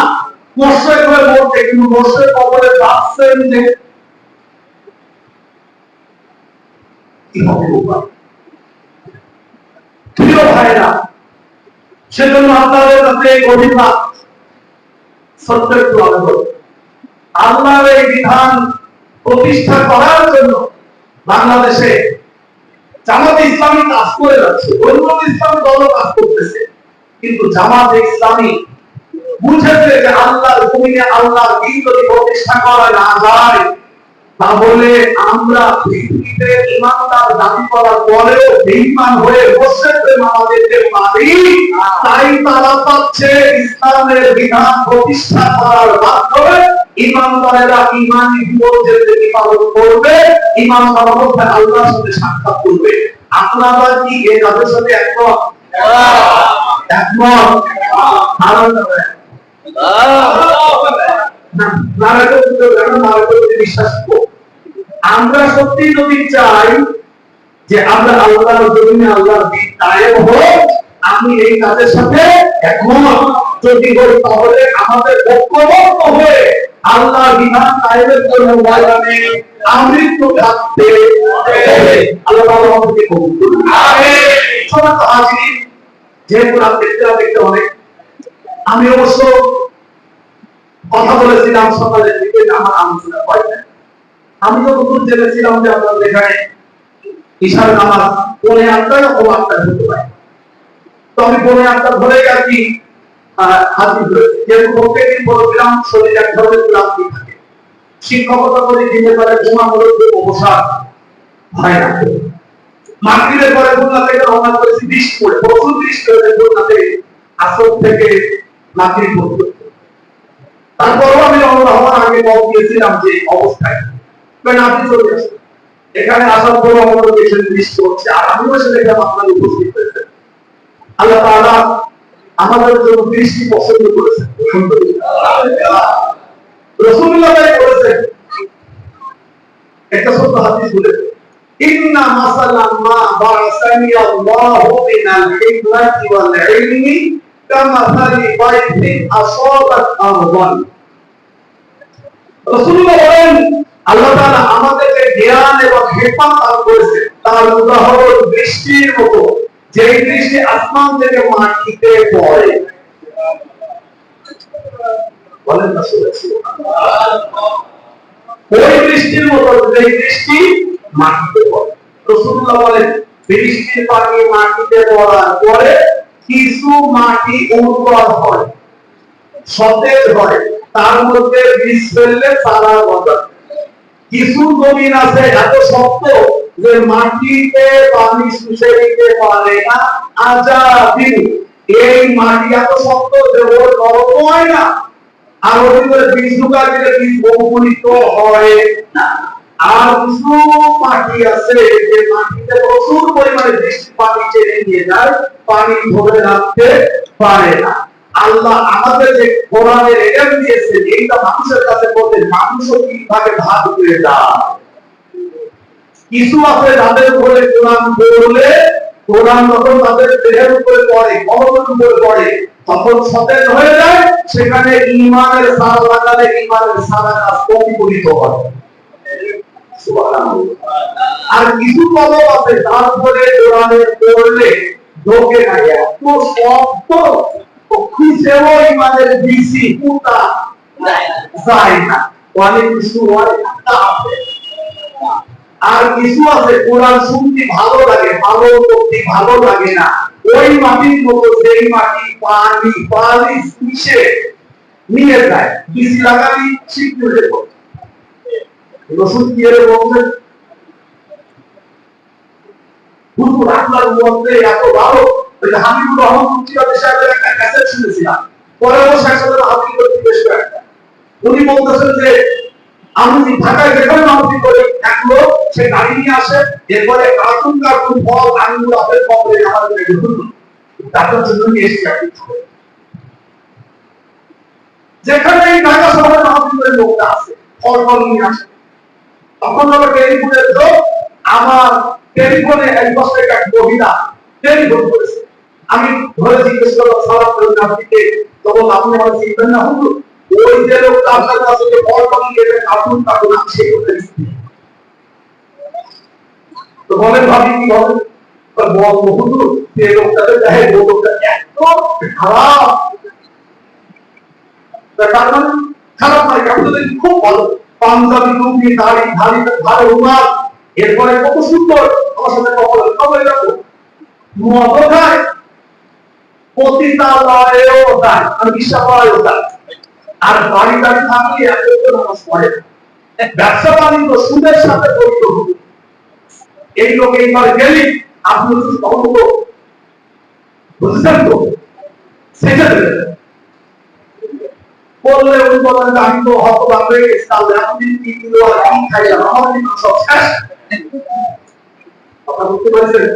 মুশরিকদের মধ্যে, কিন্তু মুশরিক কবরে সাবসেট নেই। কি হবে উপায়? প্রিয় ভাইরা, সেজন্য আপনাদের কাছে অভিযোগ, সত্যের আবেদন, আল্লাহর এই বিধান প্রতিষ্ঠা করার জন্য বাংলাদেশে জামাতে ইসলামী কাজ করে যাচ্ছে, অন্য ইসলামী দলও কাজ করতেছে, কিন্তু জামাতে ইসলামী বুঝেছে যে আল্লাহর জমিনে আল্লাহর দ্বীন যদি প্রতিষ্ঠা করা না যায়, তাহলে আমরা পৃথিবীতে ইমানদার দাবি করার পরেও বেঈমান হয়ে মুশরিকদের নামে যেতে পারি। তাই তারা চাচ্ছে ইসলামের বিধান প্রতিষ্ঠা করার মাধ্যমে ইমানদারেরা ঈমানি জীবন জিন্দেগি পালন করবে, ইমানদার মধ্যে আল্লাহর সাথে সাক্ষাৎ করবে। আপনারা কি এই কাজের সাথে একমত? একমত? আমরা সত্যি যদি চাই যে আমরা আল্লাহর জমিনে আল্লাহর দ্বীন কায়েম হোক, আমি এই কাজের সাথে একমত। যদি হই তাহলে আমাদের ঐক্যবদ্ধ হয়ে আল্লাহর বিধান কায়েমের জন্য ময়দানে আমৃত্যু থাকতে হবে। আল্লাহ আমাদেরকে কবুল করুন। আমিন। সম্মানিত হাজিরিন, যেহেতু রাত দেখতে অনেক, আমি অবশ্য কথা বলেছিলাম সকালের দিকে আমার আলোচনা হয় না। আমি তো নতুন জেনেছিলাম যে আপনাদের এখানে ঈশার নামাজ 8:30 ও 8টা হতে পারে, তো আমি 8:30 ধরে আর কি হাজির হয়েছি। যেহেতু প্রত্যেকদিন বলেছিলাম শরীর এক ধরনের ক্লান্তি থাকে, শিক্ষকতা করে দিতে পারে ঘুমানোর অবসাদ হয় না। মাগরিবের পরে খুলনা থেকে রওনা করেছি, বৃষ্টি পড়ে, প্রচুর বৃষ্টি হয়েছে খুলনাতে আসর থেকে মাগরিব পর্যন্ত। তারপরও আমি রওনা হওয়ার আগে বল দিয়েছিলাম যে অবস্থায় আপনি চলে আসেন। এখানে আসার পর আমাদের দেশের বৃষ্টি হচ্ছে, আর আমিও এসে দেখলাম আপনার উপস্থিত হয়েছেন। আল্লাহ তাআলা আমাদের জন্য বৃষ্টি পছন্দ করেছেন। রাসূলুল্লাহ বলেছেন, একটা ছোট হাদিস বলেছেন, ইন্না মাসালাম মা বা'সানি আল্লাহু মিনাল হিকমাতি ওয়াল ইলমি কামাসালি বাইতিন আসাবাত আরদান। রাসূলুল্লাহ বলেন, আল্লাহ তাআলা আমাদেরকে জ্ঞান এবং হিকমত দান করেছেন, তার উদাহরণ বৃষ্টির মতো, যে বৃষ্টি আসমান থেকে মাটিতে পড়ে। বলেন না সুবহানাল্লাহ। ওই বৃষ্টির মতো যে বৃষ্টি মাটিতে পড়ে। রাসূলুল্লাহ বলেন বৃষ্টির পানি মাটিতে পড়ার পরে কিছু মাটি উর্বর হয়, সতেজ হয়, তার মধ্যে বীজ ফেললে চারা গজায়। কিছু জমিন আছে এত শক্ত যে মাটিতে পানি শুষে নিতে পারে না, আজাদিন। এই মাটি এত শক্ত যে ওর নরম হয় না, আর ওর ভিতরে বীজ ঢুকা দিলে বীজ অঙ্কুরিত হয় না। আর কিছু মাটি আছে যে মাটিতে প্রচুর পরিমাণে বৃষ্টি পানি টেনে নিয়ে যায়, পানি ধরে রাখতে পারে না। আল্লাহ আমাদের যে কোরআনের এলেম দিয়েছে, এইটা মানুষের কাছে বলতে মানুষও কিভাবে ভাগ করে যায়। কিছু আছে যাদের উপরে কোরআন পড়লে, কোরআন যখন তাদের দেহের উপরে পড়ে, কলমের উপরে পড়ে, তখন সতেজ হয়ে যায়। সেখানে ঈমানের সার লাগালে ঈমানের সারা কাজ প্রতিফলিত হয়। আর কিছু কলম আছে তার উপরে কোরআনের পড়লে ঢোকে না, এত শক্ত খুঁজেও ঈমানের বিসি পুতা যায় না। অনেক কিছু আর কিছু আছে কোরআন শুনতে ভালো লাগে, ভালো করতে ভালো লাগে না। ওই মাটির মতো সেই মাটি পানি পানি মিশে নিয়ে যায়, বীজ লাগালি শীত হয়ে পড়ে। রসুল কি এর বলছেন, হুজুর আপনার মধ্যে এত ভালো। হাবিবুর রহমান মুফতি সাহেবের একটা ক্যাসেট শুনেছিলাম, পরে বসে একসাথে হাবিব জিজ্ঞেস করে, উনি বলতেছেন যে আমি ঢাকায় যেখানে মাহফিল করি, এক লোক সে গাড়ি নিয়ে আসে, এরপরে কার্টুন কার্টুন ফল আঙুর আপেল কমলে আমার ডাক্তার জন্য নিয়ে এসে যেখানে এই ঢাকা শহরে মাহফিল করে লোকটা আছে, ফল ফল নিয়ে আসে। তখন হলো টেলিফোনের লোক, আমার টেলিফোনে এক বছর এক মহিলা টেলিফোন করেছে। আমি ধরে জিজ্ঞেস করলাম সালাম করুন আপনিকে, তখন আপনি আমার চিনবেন না হুজুর, ওই যে লোকটা আপনার কাছে যে ফল ফল নিয়ে কার্টুন কার্টুন আছে তো বলেন ভাবি কি বলেন, বল হুজুর যে লোকটাকে দেখে লোকটা এত খারাপ, তার মানে খারাপ নয়, আপনাদের খুব ভালো, পাঞ্জাবি টুপি দাড়ি ধারি ভালো রুমাল, এরপরে কত সুন্দর আমার সাথে খবর রাখো, মদ খায়, পতিতালয়েও যায়, আমি বিশ্বালয়েও যায়, আর বাড়ি বাড়ি থাকলে এত নামাজ পড়ে। ব্যবসা বাণিজ্য সুদের সাথে জড়িত হবে। এই লোক এইবার গেলি আপনি বুঝছেন তো, সেটা বললে উনি বলেন আমি তো হতবাক হয়ে গেছি, তাহলে আপনি কি কিলো আমি খাইলাম, আমার কিন্তু সব শেষ। কথা বুঝতে পারছেন?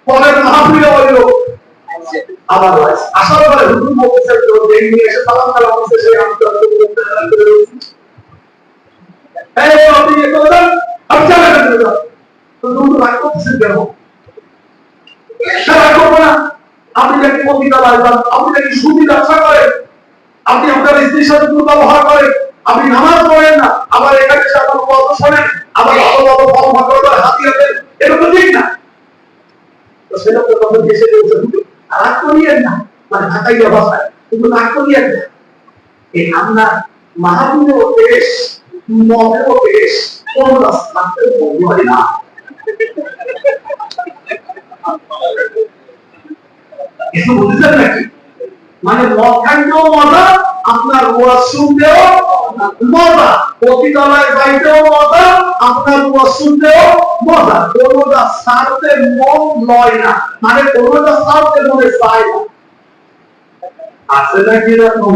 পরের মাহফিলে ওই লোক আবার আসার পরে হুজুর বলতেছেন তো দেই নিয়ে এসে সালাম কালাম করতে, সেই আমি তো বলতে করে রয়েছি, এই আপনি কি করলেন, আমি চলে গেলাম, তো হুজুর রাগ করতেছেন কেন? রাগ করবো না, আপনি নাকি পতিতালয় যান, আপনি নাকি সুদি ব্যবসা করেন, আপনি আপনার স্ত্রীর সাথে দুর্ব্যবহার করেন, আপনি নামাজ পড়েন না, আবার এখানে এসে আপনার গল্প শোনেন, আবার ভালো ভালো ফল ভালো হাতিয়ে দেন, এটা তো ঠিক না। তো সেটা তো তখন দেশে চলছে, রাগ করিয়েন না, মানে ঢাকাই অবস্থায় কিন্তু রাগ করিয়েন না। এই আমরা মাহবুবেও দেশ, মদেও দেশ, কোন রাস্তাতে বন্ধ হয় না। কিছু বুঝছেন নাকি? মানে মদ খাইতেও মজা, আপনার ওয়াজ শুনতেও মজা, পতিতালয় যাইতেও মজা, আপনার ওয়াজ শুনতেও মজা। কোনটা ছাড়তে মন লয় না, মানে কোনটা ছাড়তে মনে চায় না। আছে নাকি এরকম?